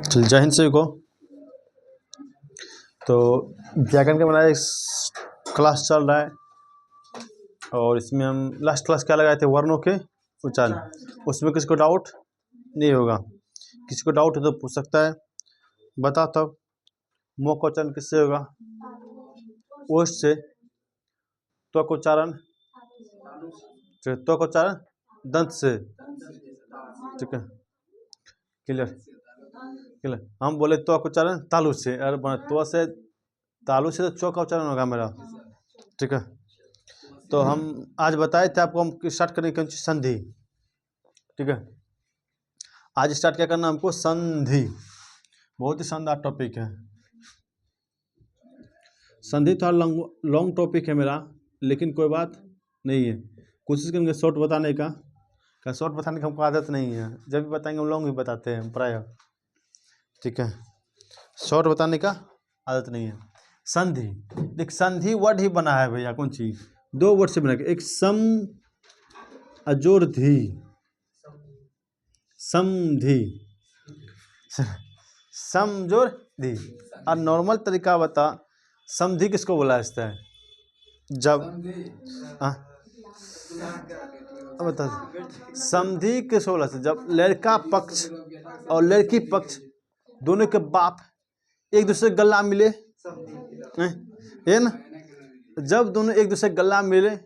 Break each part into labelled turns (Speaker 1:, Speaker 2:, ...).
Speaker 1: चल जय हिंद सभी को। तो व्याकरण का हमारा क्लास चल रहा है और इसमें हम लास्ट क्लास क्या लगाए थे, वर्णों के उच्चारण। उसमें किसी को डाउट नहीं होगा, किसी को डाउट है तो पूछ सकता है। बता तब मोह का उच्चारण किससे होगा? ओष्ठ से। त्व का उच्चारण, त्व का उच्चारण दंत से। ठीक है, क्लियर क्लियर। हम बोले त्व का उच्चारण तालु से, अरे त्व से तालु से तो चौ का उच्चारण होगा मेरा। ठीक है, तो हम आज बताए थे आपको हम स्टार्ट करेंगे कौन सी संधि। ठीक है, आज स्टार्ट क्या करना हमको, संधि। बहुत ही शानदार टॉपिक है संधि। थोड़ा लॉन्ग टॉपिक है मेरा, लेकिन कोई बात नहीं है, कोशिश करेंगे शॉर्ट बताने का। क्या शॉर्ट बताने की हमको आदत नहीं है, जब भी बताएंगे हम लॉन्ग ही बताते हैं प्राय। ठीक है, शॉर्ट बताने का आदत नहीं है। संधि, देख संधि वर्ड ही बना है भैया, कौन चीज, दो वर्ड से बना के, एक सम अजोर धी, समधि, समजोर धी। और नॉर्मल तरीका बता, समधि किसको बोला जाता है? जब बता समधि किसको बोला जाता है? जब लड़का पक्ष और लड़की पक्ष दोनों के बाप एक दूसरे गला मिले, है ना? जब दोनों एक दूसरे गला मिले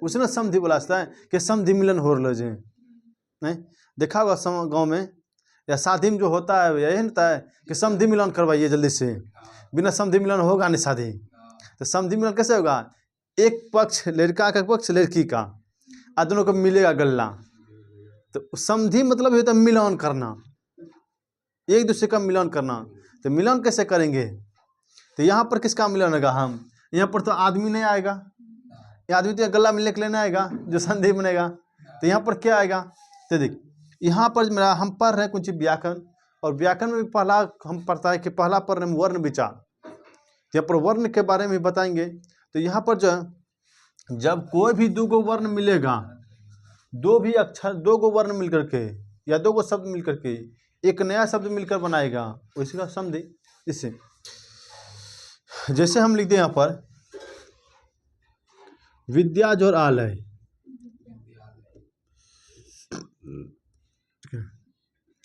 Speaker 1: उसे ना समधि बोला जाता है कि समधि मिलन हो रहा है। नहीं देखा होगा गाँव में या शादी में जो होता है यही होता है कि समधि मिलन करवाइए जल्दी से, बिना समधि मिलन होगा नहीं शादी। तो समधि मिलन कैसे होगा? एक पक्ष लड़का का पक्ष लड़की का, और दोनों को मिलेगा गल्ला। तो समधि मतलब होता है मिलन करना, एक दूसरे का मिलन करना। तो मिलन कैसे करेंगे? तो यहाँ पर किसका मिलन होगा? हम यहाँ पर तो आदमी नहीं आएगा, ये आदमी तो गला मिलने के लिए नहीं आएगा जो संधि बनेगा। तो यहाँ पर क्या आएगा? तो देख यहाँ पर मेरा हम पढ़ रहे हैं कुछ व्याकरण, और व्याकरण में भी पहला हम पढ़ता है कि पहला पढ़ रहे हैं वर्ण विचार। यहाँ पर वर्ण के बारे में बताएंगे। तो यहाँ पर जो जब कोई भी दो गो वर्ण मिलेगा, दो भी अक्षर, दो गो वर्ण मिलकर के या दो गो शब्द मिलकर के एक नया शब्द मिलकर बनाएगा, उसी का समधि। इससे जैसे हम लिखते हैं यहाँ पर विद्या जोर आलय,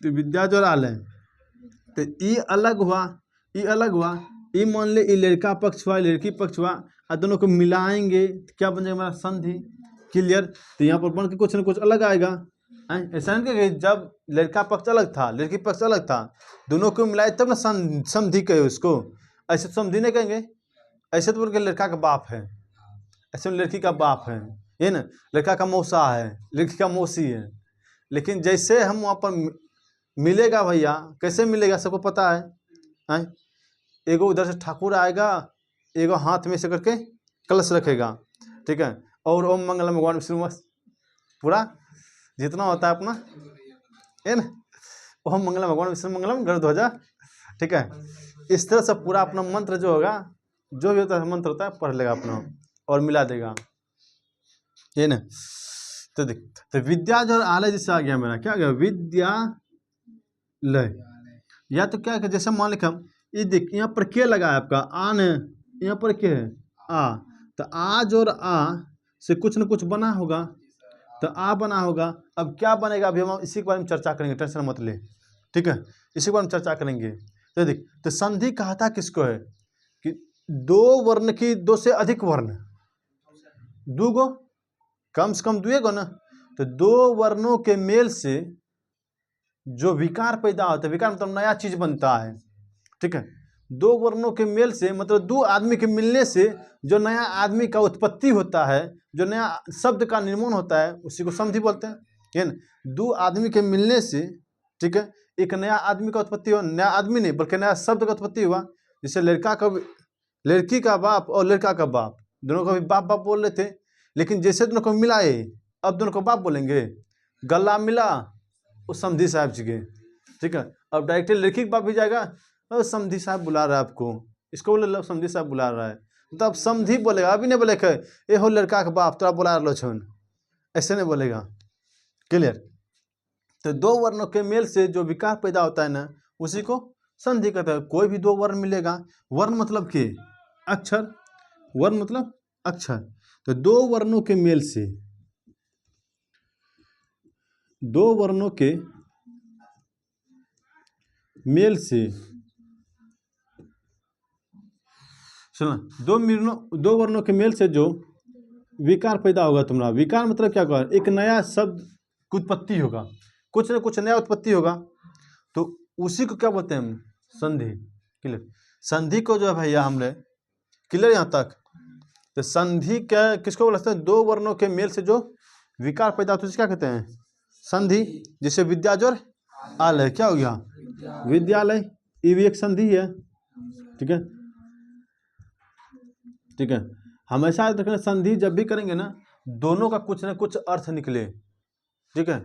Speaker 1: तो विद्या जोर आलय, तो ई अलग हुआ, ई अलग हुआ। ई मान ले ई लड़का पक्ष हुआ, लड़की पक्ष हुआ, और दोनों को मिलाएंगे तो क्या बन जाएगा हमारा? संधि। क्लियर। तो यहाँ पर बन के कुछ ना कुछ अलग आएगा। ऐसा नहीं कि जब लड़का पक्ष अलग था लड़की पक्ष अलग था, दोनों को मिलाए तब ना समधि कहे उसको। ऐसे तो समधि नहीं कहेंगे, ऐसे तो बोल के लड़का का बाप है, ऐसे लड़की का बाप है, ये ना, लड़का का मौसा है, लड़की का मौसी है। लेकिन जैसे हम वहाँ पर मिलेगा भैया, कैसे मिलेगा सबको पता है। एगो उधर से ठाकुर आएगा, एगो हाथ में से करके कलश रखेगा, ठीक है, और ओम मंगलम भगवान विष्णु पूरा जितना होता है अपना, है ना, ओम मंगलम भगवान विष्णु मंगलम गरुध्वजा। ठीक है, इस तरह से पूरा अपना मंत्र जो होगा, जो भी होता है मंत्र होता है, पढ़ लेगा अपना और मिला देगा, ये ना। तो देख, तो विद्या जो आलय जैसे आ गया मेरा, क्या आ गया? विद्या लय। या तो क्या है, जैसे मान लिखा ये देख, यहाँ पर क्या लगा है आपका? आन, यहाँ पर क्या है? आ। तो आज और आ से कुछ न कुछ बना होगा, तो आ बना होगा। अब क्या बनेगा अभी हम इसी के बारे में चर्चा करेंगे, टेंशन मत ले। ठीक है, इसी के बारे में चर्चा करेंगे। तो देख, तो संधि कहता किसको है कि दो वर्ण की, दो से अधिक वर्ण, दो गो, कम से कम दुए गो ना, तो दो वर्णों के मेल से जो विकार पैदा होता है, विकार मतलब नया चीज बनता है। ठीक है, दो वर्णों के मेल से मतलब दो आदमी के मिलने से जो नया आदमी का उत्पत्ति होता है, जो नया शब्द का निर्माण होता है, उसी को संधि बोलते हैं, है ना। दो आदमी के मिलने से, ठीक है, एक नया आदमी का उत्पत्ति हुआ, नया आदमी नहीं बल्कि नया शब्द का उत्पत्ति हुआ। जैसे लड़की का बाप और लड़का का बाप, दोनों को भी बाप बाप बोल रहे थे, लेकिन जैसे दोनों को मिलाए अब दोनों को बाप बोलेंगे। गला मिला उस समधि साहब जी के, ठीक है, अब डायरेक्टली लड़की के बाप भी जाएगा, समधि साहब बुला रहा है आपको, इसको बोले समधि साहब बुला रहा है, तो अब समधि बोलेगा, अभी नहीं बोले ए हो लड़का का बाप तोरा बुला रहा छन, ऐसे नहीं बोलेगा। क्लियर। तो दो वर्णों के मेल से जो विकार पैदा होता है ना, उसी को संधि कहते हैं। कोई भी दो वर्ण मिलेगा, वर्ण मतलब के अक्षर, वर्ण मतलब अक्षर, तो दो वर्णों के मेल से, दो वर्णों के मेल से, सुना, दो वर्णों के मेल से जो विकार पैदा होगा तुम्हारा, विकार मतलब क्या होगा, एक नया शब्द की उत्पत्ति होगा, कुछ न कुछ नया उत्पत्ति होगा, तो उसी को क्या बोलते हैं हम, संधि। क्लियर। संधि को जो है भैया हमने, क्लियर यहाँ तक, तो संधि क्या किसको बोलते हैं, दो वर्णों के मेल से जो विकार पैदा होता है क्या कहते हैं, संधि। जैसे विद्याजोर आलय, क्या हो गया, विद्यालय, ये भी एक संधि है। ठीक है, ठीक है। हमेशा याद रखना, संधि जब भी करेंगे ना, दोनों का कुछ ना कुछ अर्थ निकले। ठीक है,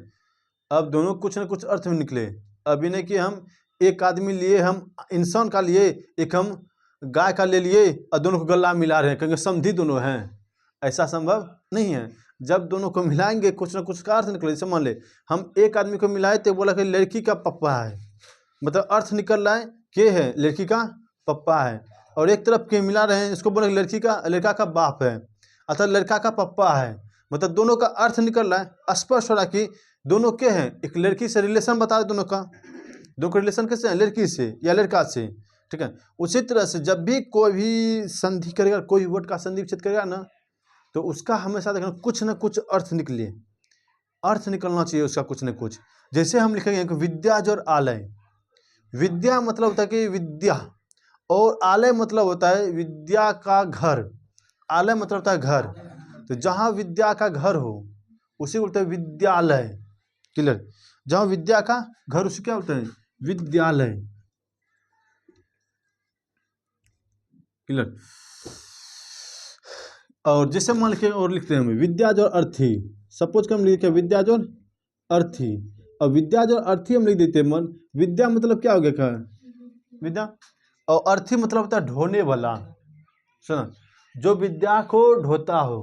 Speaker 1: अब दोनों कुछ ना कुछ अर्थ में निकले। अभी नहीं कि हम एक आदमी लिए, हम इंसान का लिए, एक हम गाय का ले लिए और दोनों को गला मिला रहे हैं, क्योंकि संधि दोनों हैं, ऐसा संभव नहीं है। जब दोनों को मिलाएंगे कुछ ना कुछ का अर्थ निकले। जैसे मान ले हम एक आदमी को मिलाए तो बोला कि लड़की का पप्पा है, मतलब अर्थ निकल रहा है के है लड़की का पप्पा है, और एक तरफ के मिला रहे हैं, इसको बोला लड़की का, लड़का का बाप है, अर्थात लड़का का पप्पा है, मतलब दोनों का अर्थ निकल रहा है। स्पष्ट हो रहा है कि दोनों के हैं, एक लड़की से रिलेशन बता दोनों का, दोनों का रिलेशन कैसे है, लड़की से या लड़का से। ठीक है, उसी तरह से जब भी कोई भी संधि करेगा, कोई वर्ड का संधि विच्छेद करेगा ना, तो उसका हमेशा देखना कुछ ना कुछ अर्थ निकले, अर्थ निकलना चाहिए उसका कुछ न कुछ। जैसे हम लिखेंगे कि विद्याज और आलय, विद्या मतलब होता है कि विद्या, और आलय मतलब होता है विद्या का घर, आलय मतलब होता है घर, तो जहाँ विद्या का घर हो उसी को बोलते हैं विद्यालय। क्लियर। जहाँ विद्या का घर उसे क्या बोलते हैं, विद्यालय। क्लियर। और जैसे मान लिखे और लिखते हैं हम विद्याज और अर्थी, सपोज कि हम लिखे विद्याज और अर्थी, और विद्याज और अर्थी हम लिख देते हैं। मन विद्या मतलब क्या हो गया, विद्या, और अर्थी मतलब होता है ढोने वाला। सुना, जो विद्या को ढोता हो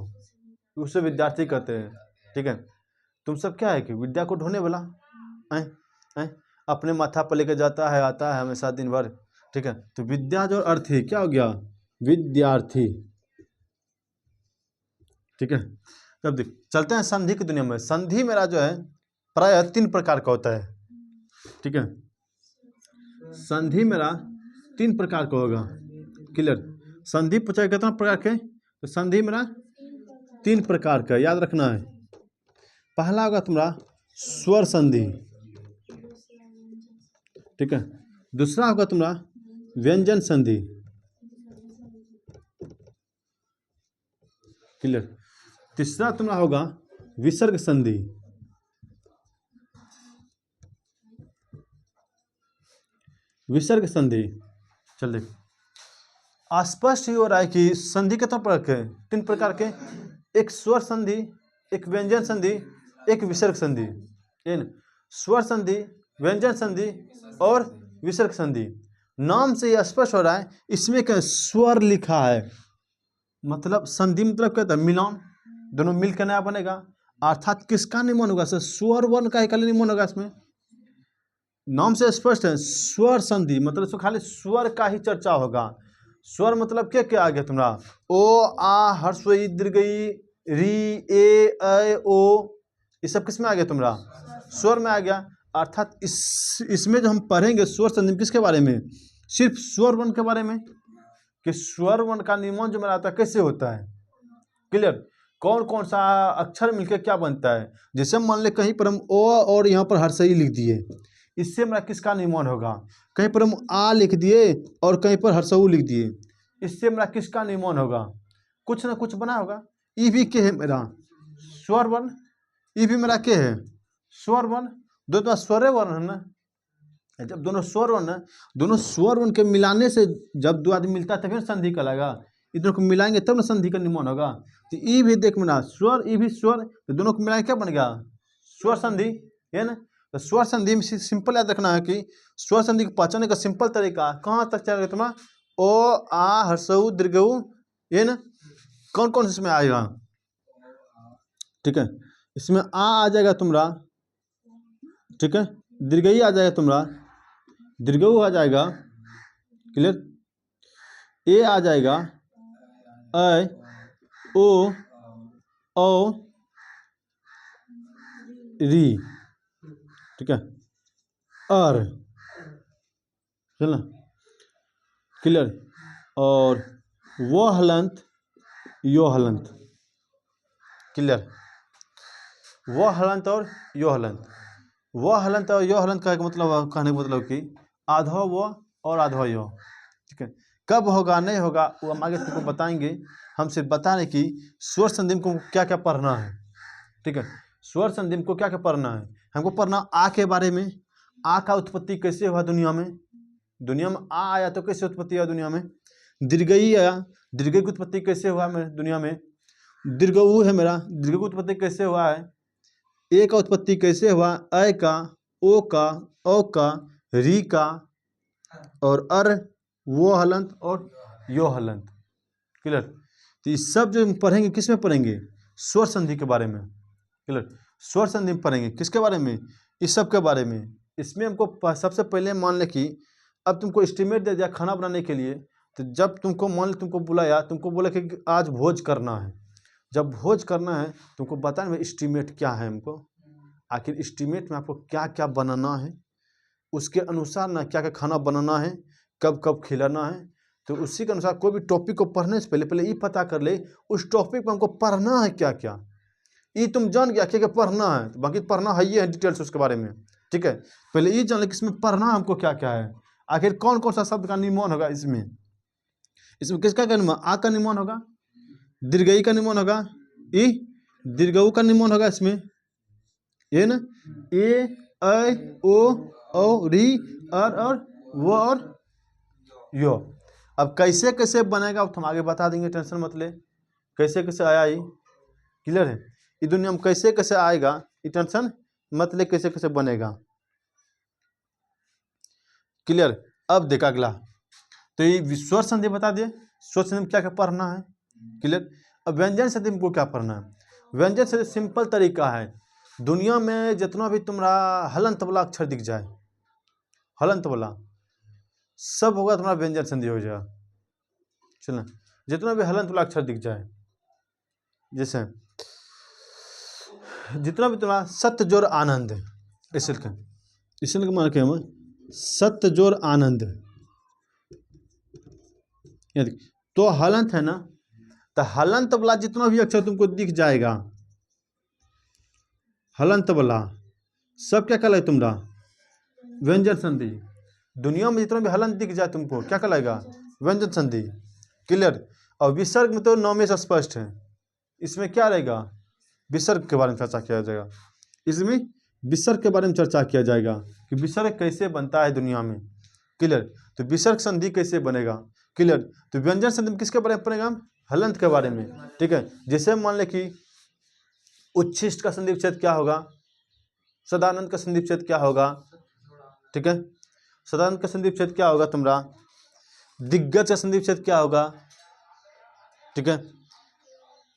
Speaker 1: उसे विद्यार्थी कहते हैं। ठीक है, तुम सब क्या है कि विद्या को ढोने वाला अपने माथा पर लेकर जाता है, आता है हमेशा दिन भर। ठीक है, तो विद्या जो अर्थी क्या हो गया, विद्यार्थी। ठीक है, तब देख चलते हैं संधि की दुनिया में। संधि मेरा जो है प्राय 3 प्रकार का होता है। ठीक है, संधि मेरा 3 प्रकार का होगा। क्लियर। संधि पूछा कितना प्रकार के, तो संधि मेरा 3 प्रकार का याद रखना है। पहला होगा तुम्हारा स्वर संधि। ठीक है, दूसरा होगा तुम्हारा व्यंजन संधि। क्लियर। तीसरा तुम्हारा होगा विसर्ग संधि। विसर्ग संधि। चल देख, स्पष्ट ही हो रहा है कि संधि कितना प्रकार के, 3 प्रकार के, एक स्वर संधि, एक व्यंजन संधि, एक विसर्ग संधि। स्वर संधि, व्यंजन संधि और विसर्ग संधि। नाम से यह स्पष्ट हो रहा है इसमें क्या स्वर लिखा है, मतलब संधि मतलब क्या था, मिलान, दोनों मिलकर नया बनेगा। अर्थात किसका निमन होगा, स्वर वर्ण का ही निमन होगा। इसमें नाम से स्पष्ट है, स्वर संधि मतलब इसमें खाली स्वर का ही चर्चा होगा। स्वर मतलब क्या क्या आ गया तुम्हारा, ओ आ हर्ष दीर्घ री ए ऐ ओ, ये सब किस में आ गया तुम्हारा, स्वर में आ गया। अर्थात इसमें जो हम पढ़ेंगे स्वर संधि किसके बारे में, सिर्फ स्वर वर्ण के बारे में, कि स्वर वर्ण का नियमन जो मेरा आता है कैसे होता है। क्लियर। कौन कौन सा अक्षर मिलकर क्या बनता है। जैसे मान ले कहीं पर हम ओ और यहाँ पर हर्षई लिख दिए, इससे मेरा किसका नियमन होगा। कहीं पर हम आ लिख दिए और कहीं पर हर्षऊ लिख दिए, इससे मेरा किसका नियमन होगा, कुछ ना कुछ बना होगा। ई भी के है मेरा स्वर वर्ण, ई भी मेरा के है स्वर वर्ण, दोनों स्वर वर्ण है ना। जब दोनों स्वर वर्ण, दोनों स्वर वर्ण के मिलाने से जब दो आदमी मिलता है तभी संधि कहलाएगा। इन दोनों को मिलाएंगे तब ना संधि का नियमन होगा। तो ई भी देख मेरा स्वर, ई भी स्वर, तो दोनों को मिलाए क्या बन गया, स्वर संधि है ना। तो स्वर संधि में सिंपल याद रखना है कि स्वर संधि को पहचानने का सिंपल तरीका कहाँ तक चलेगा तुम्हारा, ओ आ हर्षऊ दीर्घऊ, ये ना कौन कौन इसमें आएगा। ठीक है, इसमें आ जाएगा तुम्हारा, ठीक है, दीर्घई आ जाएगा तुम्हारा, दीर्घऊ आ जाएगा, क्लियर, ए आ जाएगा, ऐ, ओ, औ, री, ठीक है, अर, चलना, क्लियर, और वो हलंत, यो हलंत, क्लियर, वो हलंत और यो हलंत। वो हलंत और यो हलंत का मतलब, कहने का मतलब कि आधा वो और आधा यो, ठीक है। कब होगा नहीं होगा वो हम आगे तुमको बताएंगे। हम सिर्फ बता रहे कि स्वर संधि को क्या क्या पढ़ना है, ठीक है। स्वर संधि को क्या क्या पढ़ना है, हमको पढ़ना आ के बारे में। आ का उत्पत्ति कैसे हुआ दुनिया में, दुनिया में आ आया तो कैसे उत्पत्ति हुआ दुनिया में। दीर्घई आया, दीर्घई की उत्पत्ति कैसे हुआ मेरे दुनिया में। दीर्घऊ है मेरा, दीर्घ की उत्पत्ति कैसे हुआ है। ए का उत्पत्ति कैसे हुआ, ऐ का, ओ का, औ का, री का, और अर, वो हलंत और यो हलंत, क्लियर। तो ये सब जो पढ़ेंगे किस में पढ़ेंगे, स्वर संधि के बारे में, क्लियर। स्वर संधि में पढ़ेंगे किसके बारे में, इस सब के बारे में। इसमें हमको सबसे पहले मान ले कि अब तुमको एस्टीमेट दे दिया खाना बनाने के लिए, तो जब तुमको मान ले तुमको बुलाया, तुमको बोला कि आज भोज करना है। जब भोज करना है तुमको बताना भाई एस्टीमेट क्या है, हमको आखिर एस्टीमेट में आपको क्या क्या बनाना है, उसके अनुसार ना क्या क्या खाना बनाना है, कब कब खिलाना है। तो उसी के अनुसार कोई भी टॉपिक को पढ़ने से पहले ये पता कर ले उस टॉपिक में हमको पढ़ना है क्या क्या। ये तुम जान गया क्या क्या पढ़ना है, तो बाकी पढ़ना है ये है डिटेल्स उसके बारे में, ठीक है। पहले ये जान ले कि इसमें पढ़ना हमको क्या क्या है, आखिर कौन कौन सा शब्द का निर्माण होगा इसमें। इसमें किसका का निर्माण, आ का निर्माण होगा, दीर्घई का निर्माण होगा, ई दीर्घऊ का निर्माण होगा इसमें, ये ना, ए, ऐ, ओ, औ, री, अर और वो और यो। अब कैसे कैसे बनेगा अब हम आगे बता देंगे, टेंशन मत ले। कैसे कैसे आया ये, क्लियर है। ये दुनिया में कैसे कैसे आएगा ये टेंशन मत ले, कैसे कैसे बनेगा, क्लियर। अब देखा अगला, तो ये स्वर संधि बता दिए, स्वर संधि में क्या क्या पढ़ना है, क्लियर। अब व्यंजन संधि में को क्या पढ़ना है। व्यंजन संधि सिंपल तरीका है, दुनिया में जितना भी तुम्हारा हलंत वाला अक्षर दिख जाए, हलंत वाला सब होगा तुम्हारा व्यंजन संधि हो जाएगा। चलना, जितना भी हलंत वाला अक्षर दिख जाए, जैसे जितना भी तुम्हारा सत्य जोर आनंद, इसलिए मान के हम सत्य जोर आनंद, तो हलंत है ना, तो हलंत वाला जितना भी अक्षर तुमको दिख जाएगा, हलंत वाला सब क्या कहलाए तुम्हारा व्यंजन संधि। दुनिया में जितना भी हलंत दिख जाए तुमको क्या कहलाएगा, व्यंजन संधि, क्लियर। और विसर्ग में तो नौ में से स्पष्ट है, इसमें क्या रहेगा, विसर्ग के बारे में चर्चा किया जाएगा। इसमें विसर्ग के बारे में चर्चा किया जाएगा कि विसर्ग कैसे बनता है दुनिया में, क्लियर। तो विसर्ग संधि कैसे बनेगा, क्लियर। तो व्यंजन संधि में किसके बारे में पढ़ेगा, हलंत के बारे में, ठीक है। जैसे मान ले कि उच्छिष्ट का संधि विच्छेद क्या होगा, सदानंद का संधि विच्छेद क्या होगा, ठीक है। सदानंद का संधि विच्छेद क्या होगा तुम्हारा, दिग्गज का संधि विच्छेद क्या होगा, ठीक है।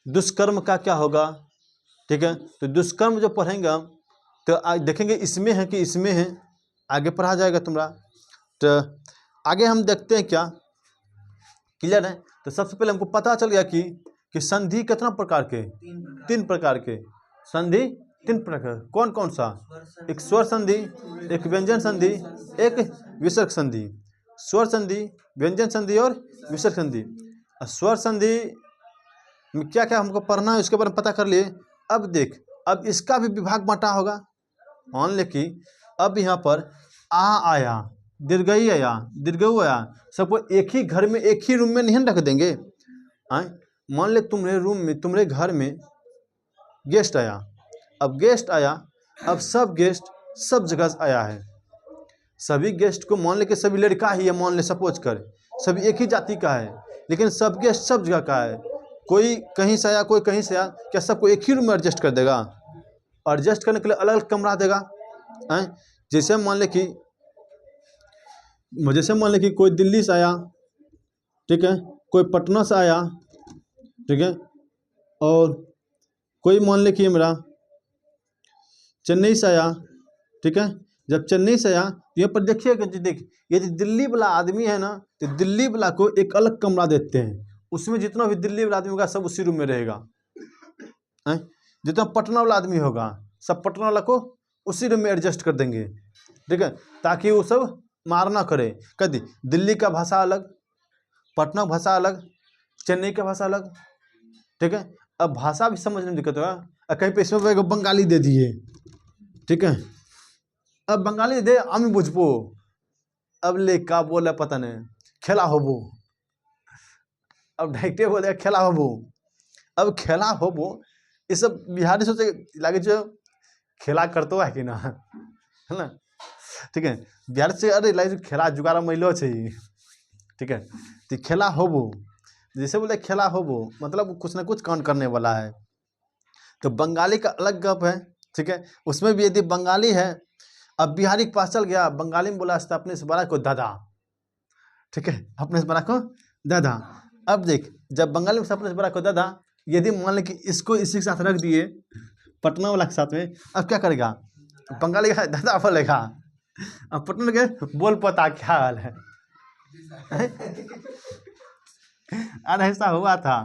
Speaker 1: दुष्कर्म का क्या होगा, ठीक है। तो दुष्कर्म जो पढ़ेंगे हम तो देखेंगे इसमें है कि इसमें है, आगे पढ़ा जाएगा तुम्हारा। तो आगे हम देखते हैं क्या, क्लियर है। तो सबसे पहले हमको पता चल गया कि संधि कितना प्रकार के, तीन प्रकार के संधि, तीन प्रकार, कौन कौन सा, एक स्वर संधि, एक व्यंजन संधि, एक विसर्ग संधि। स्वर संधि, व्यंजन संधि और विसर्ग संधि। स्वर संधि में क्या क्या हमको पढ़ना है उसके बारे में पता कर लिए। अब देख, अब इसका भी विभाग बांटा होगा। मान ले कि अब यहाँ पर आ आया, दीर्घई आया, दीर्घऊ आया, सबको एक ही घर में एक ही रूम में नहीं रख देंगे। मान ले तुम्हारे रूम में, तुम्हारे घर में गेस्ट आया, अब गेस्ट आया, अब सब गेस्ट सब जगह से आया है। सभी गेस्ट को मान ले कि सभी लड़का ही है, मान ले सपोज कर सभी एक ही जाति का है, लेकिन सब गेस्ट सब जगह का है। कोई कहीं से आया, कोई कहीं से आया, क्या सबको एक ही रूम में एडजस्ट कर देगा, एडजस्ट करने के लिए अलग अलग कमरा देगा। जैसे मान ले कि कोई दिल्ली से आया, ठीक है, कोई पटना से आया, ठीक है, और कोई मान ले कि मेरा चेन्नई से आया, ठीक है। जब चेन्नई से आया तो यहाँ पर देखिएगा जी, देख ये जो दिल्ली वाला आदमी है ना, तो दिल्ली वाला को एक अलग कमरा देते हैं, उसमें जितना भी दिल्ली वाला आदमी होगा सब उसी रूम में रहेगा, हैं। जितना पटना वाला आदमी होगा सब पटना वाला को उसी रूम में एडजस्ट कर देंगे, ठीक है, ताकि वो सब मार ना करे। कभी दिल्ली का भाषा अलग, पटना का भाषा अलग, चेन्नई का भाषा अलग, ठीक है। अब भाषा भी समझने में दिक्कत होगा, कहीं पे इसमें एगो बंगाली दे दिए, ठीक है। अब बंगाली दे আমি বুঝবো, अब ले का बोला पता नहीं, खेला होबो, अब डायरेक्टे बोले खेला होबो। अब खेला होबो ये सब बिहारी सोचे लागे जो खेला करतो है कि ना, है ना, ठीक है। बिहार से अरे लागे खेला जुगाड़ा महिलो है, ठीक है। तो खेला होबो जैसे बोले खेला होबो मतलब कुछ ना कुछ कांड करने वाला है। तो बंगाली का अलग गप है, ठीक है। उसमें भी यदि बंगाली है, अब बिहारी के पास चल गया, बंगाली में बोला अपने से बड़ा को दादा, ठीक है, अपने से बड़ा को दादा। अब देख जब बंगाली में अपने से बड़ा को दादा, यदि मान लें कि इसको इसी के साथ रख दिए पटना वाला के साथ में, अब क्या करेगा, बंगाली का दादा बोलेगा, अब पटना के बोल पता क्या हाल है। अरे ऐसा हुआ था,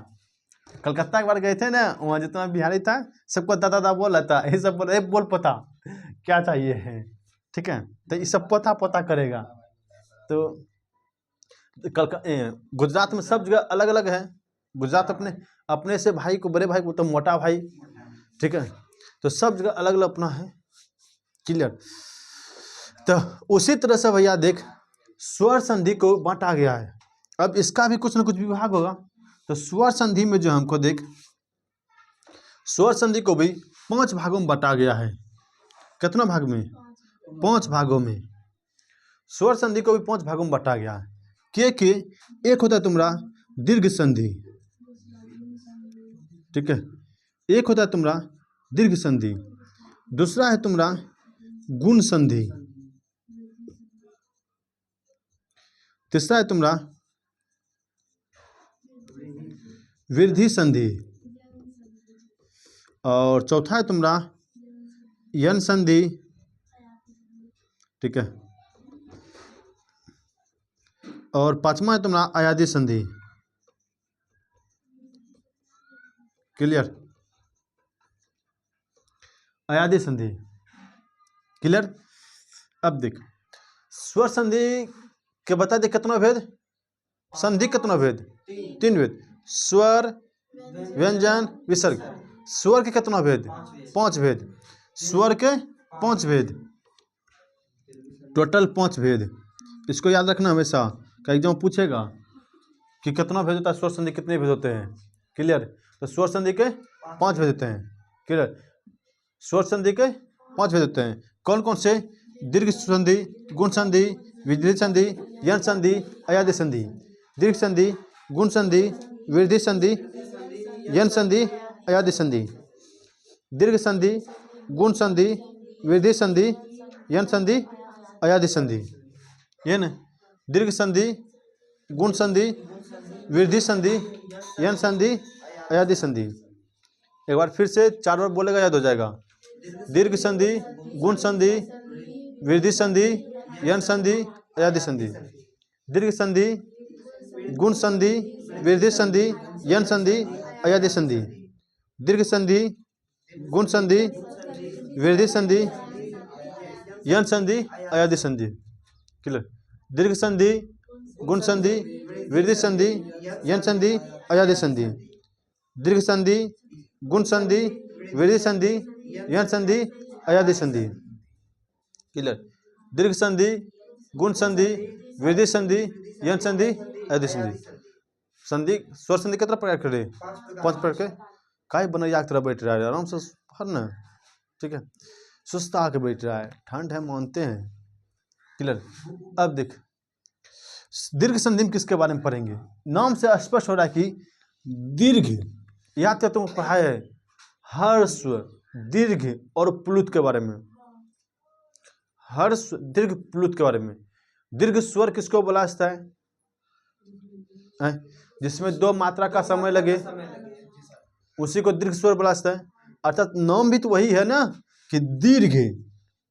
Speaker 1: कलकत्ता एक बार गए थे ना, वहाँ जितना बिहारी था सबको दादा दादा बोला था, ये सब बोले बोल पता क्या चाहिए है, ठीक है। तो ये सब पता पता करेगा। तो गुजरात में सब जगह अलग अलग है। गुजरात अपने अपने से भाई को, बड़े भाई को तो मोटा भाई, ठीक है। तो सब जगह अलग अलग अपना है, क्लियर। तो उसी तरह से भैया देख स्वर संधि को बांटा गया है। अब इसका भी कुछ ना कुछ विभाग होगा। तो स्वर संधि में जो हमको देख, स्वर संधि को भी 5 भागों में बांटा गया है। कितना भाग में? 5 भागों में। स्वर संधि को भी 5 भागों में बांटा गया है। के एक होता है तुम्हारा दीर्घ संधि, ठीक है, एक होता है तुम्हारा दीर्घ संधि, दूसरा है तुम्हारा गुण संधि, तीसरा है तुम्हारा वृद्धि संधि, और चौथा है तुम्हारा यन संधि, ठीक है, और 5वां है तुम्हारा अयादी संधि, क्लियर, अयादी संधि, क्लियर। अब देख स्वर संधि के बता दे कितना भेद, संधि कितना भेद, 3 भेद, स्वर व्यंजन विसर्ग। स्वर के कितना भेद, 5 भेद, स्वर के 5 भेद, टोटल 5 भेद। इसको याद रखना हमेशा, कई एग्जाम पूछेगा कि कितना भेद होता है, स्वर संधि कितने भेद होते हैं, क्लियर। तो स्वर संधि के 5 भेद होते हैं, क्लियर। स्वर संधि के 5 भेद होते हैं, कौन कौन से? दीर्घ संधि, गुण संधि, वृद्धि संधि, यन संधि, अयादी संधि। दीर्घ संधि, गुण संधि, वृद्धि संधि, यन संधि, अयादी संधि। दीर्घ संधि, गुण संधि, वृद्धि संधि, यन संधि, अयादी संधि। ये न दीर्घ संधि, गुण संधि, वृद्धि संधि, यन संधि, अयादी संधि। एक बार फिर से 4 बार बोलेगा, याद हो जाएगा। दीर्घ संधि, गुण संधि, वृद्धि संधि, यन संधि, अयादी संधि। दीर्घ संधि, गुण संधि, वृद्धि संधि, यन संधि, अयादी संधि। दीर्घ संधि, गुण संधि, वृद्धि संधि, यन संधि, अयादी संधि, क्लियर। दीर्घ संधि, गुण संधि, वृद्धि संधि, यन संधि, अयादी संधि। दीर्घ संधि, गुण संधि, वृद्धि संधि, यन संधि, अयादी संधि, क्लियर। दीर्घ संधि, गुण संधि, वृद्धि संधि, यन संधि, अयादी संधि। संधि स्वर संधि कितना प्रकार करे? 5 प्रकार के। काय बनैया की तरह बैठ रहा है, आराम से हर ना, ठीक है, सुस्ता आके बैठ रहा है, ठंड है मानते हैं, क्लियर। अब देख दीर्घ संधि में किसके बारे में पढ़ेंगे? नाम से स्पष्ट हो रहा है कि दीर्घ, याद तो तुम पढ़ाए है हर्ष, दीर्घ और प्लुत के बारे में। हर्ष, दीर्घ, प्लुत के बारे में। दीर्घ स्वर किसको बोला जाता है? जिसमें 2 मात्रा का समय लगे, उसी को दीर्घ स्वर बोला जाता है। अर्थात नाम भी तो वही है ना कि दीर्घ,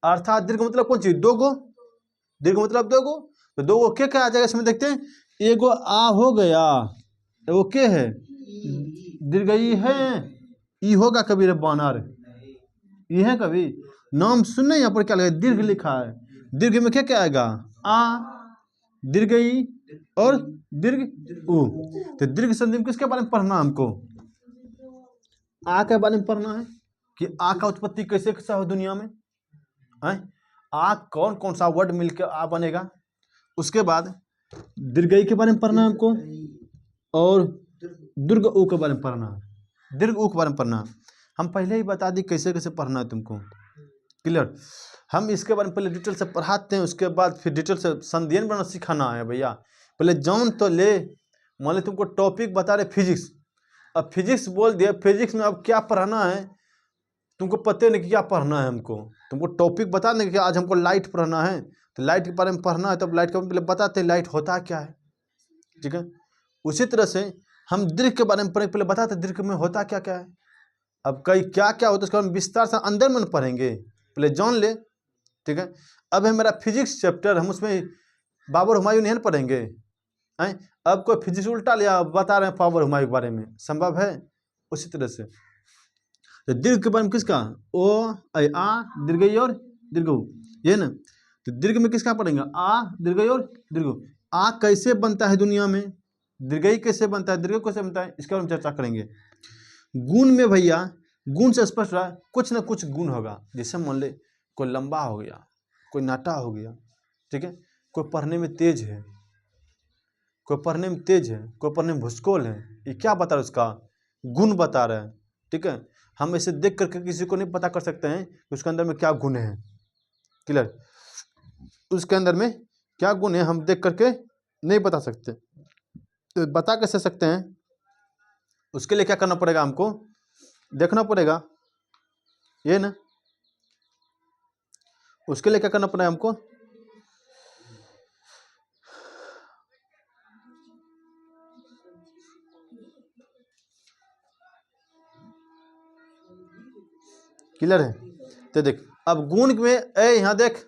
Speaker 1: अर्थात दीर्घ मतलब कौन चीज, दो गो, दीर्घ मतलब दो गो, तो दो गो क्या क्या आ जाएगा इसमें देखते हैं। एगो आ हो गया, वो क्या है, दीर्घ ई है, ई होगा कभी रे बानर, ये है कभी, नाम सुनने यहाँ पर क्या लगा दीर्घ लिखा है, दीर्घ में क्या क्या आएगा, आ, दीर्घ ई और दीर्घ उ। तो दीर्घ संधि में किसके बारे में पढ़ना हमको, आ के बारे में पढ़ना है कि आ का उत्पत्ति कैसे कैसा हो दुनिया में है, आ कौन कौन सा वर्ड मिलकर आ बनेगा। उसके बाद दीर्घ ई के बारे में पढ़ना है हमको, और दीर्घ उ के बारे में पढ़ना है, दीर्घ उ के बारे में पढ़ना है। हम पहले ही बता दी कैसे कैसे पढ़ना है तुमको, क्लियर। हम इसके बारे में पहले डिटेल से पढ़ाते हैं, उसके बाद फिर डिटेल से संधियन बनाना सिखाना है भैया। पहले जान तो ले, मान लो तुमको टॉपिक बता रहे फिजिक्स, अब फिजिक्स बोल दिया, फिजिक्स में अब क्या पढ़ना है तुमको पता नहीं कि क्या पढ़ना है हमको, तुमको टॉपिक बता देंगे कि आज हमको लाइट पढ़ना है, तो लाइट के बारे में पढ़ना है, तब लाइट के पहले बताते हैं लाइट होता क्या है, ठीक है। उसी तरह से हम दीर्घ के बारे में पढ़ेंगे, पहले बताते दीर्घ में होता क्या क्या है। अब कई क्या क्या होता है उसका हम विस्तार से अंदर में पढ़ेंगे, पहले जान ले, ठीक है। अब है मेरा फिजिक्स चैप्टर, हम उसमें बाबर हुमायूं नहीं पढ़ेंगे हैं। अब कोई फिजिक्स उल्टा लिया बता रहे हैं बाबर हुमायूं के बारे में, संभव है। उसी तरह से तो दीर्घ के बारे में किसका, ओ आ दीर्घ ई और दीर्घ उ, ये ना। तो दीर्घ में किसका पढ़ेंगे, आ दीर्घ ई और दीर्घ उ। आ कैसे बनता है दुनिया में, दीर्घ ई कैसे बनता है, दीर्घ कैसे बनता है, इसके बारे में चर्चा करेंगे। गुण में भैया, गुण से स्पष्ट रहा कुछ ना कुछ गुण होगा, जैसे मान ले कोई लंबा हो गया, कोई नाटा हो गया, ठीक है, कोई पढ़ने में तेज है, कोई पढ़ने में तेज है, कोई पढ़ने में भुसकोल है, ये क्या बता रहा है, उसका गुण बता रहा है, ठीक है। हम इसे देख करके किसी को नहीं पता कर सकते हैं कि उसके अंदर में क्या गुण है, क्लियर, उसके अंदर में क्या गुण है हम देख करके नहीं बता सकते। तो बता कैसे सकते हैं, उसके लिए क्या करना पड़ेगा, हमको देखना पड़ेगा, ये ना। उसके लिए क्या करना पड़ेगा हमको, क्लियर है। तो देख अब गुण में यहाँ देख,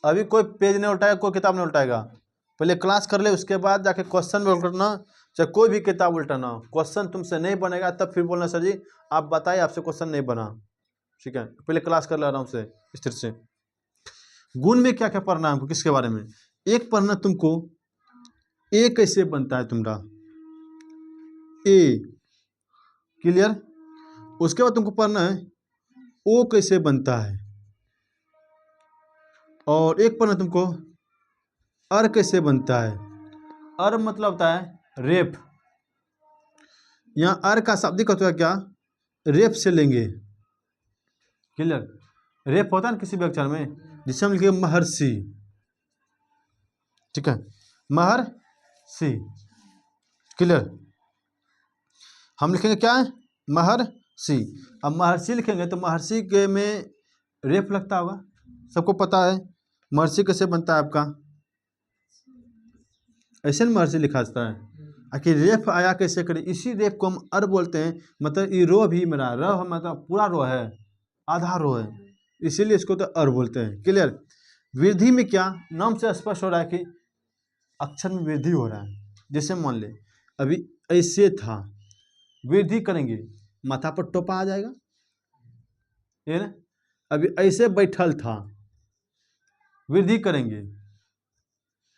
Speaker 1: अभी कोई पेज नहीं उल्टाएगा, कोई किताब नहीं उल्टाएगा, पहले क्लास कर ले, उसके बाद जाके क्वेश्चन में उल्टना, चाहे कोई भी किताब उल्टाना, क्वेश्चन तुमसे नहीं बनेगा तब फिर बोलना सर जी आप बताइए आपसे क्वेश्चन नहीं बना, ठीक है। पहले क्लास कर ले आराम से इस तरह से। गुण में क्या क्या पढ़ना है हमको, किसके बारे में, एक पढ़ना तुमको ए कैसे बनता है तुम्हारा, ए, क्लियर। उसके बाद तुमको पढ़ना है ओ कैसे बनता है, और एक पढ़ना तुमको अर कैसे बनता है। अर मतलब होता है रेप, यहाँ अर का शाब्दिक होता है क्या, रेप से लेंगे, क्लियर। रेप होता है ना किसी भी अक्षर में, जिसे हम लिखेंगे महर्षि, ठीक है, महर्षि, क्लियर। हम लिखेंगे क्या है, महर्षि। अब महर्षि लिखेंगे तो महर्षि के में रेप लगता होगा, सबको पता है महर्षि कैसे बनता है आपका, ऐसे ना महर्षि लिखा जाता है। आखिर रेप आया कैसे करें, इसी रेप को हम अर बोलते हैं, मतलब ये रो भी मेरा र मतलब पूरा रो है, आधा रो है, इसीलिए इसको तो अर बोलते हैं, क्लियर। वृद्धि में क्या, नाम से स्पष्ट हो रहा है कि अक्षर में वृद्धि हो रहा है। जैसे मान ले अभी ऐसे था, वृद्धि करेंगे माथा पर टोपा आ जाएगा, ये ना। अभी ऐसे बैठल था, वृद्धि करेंगे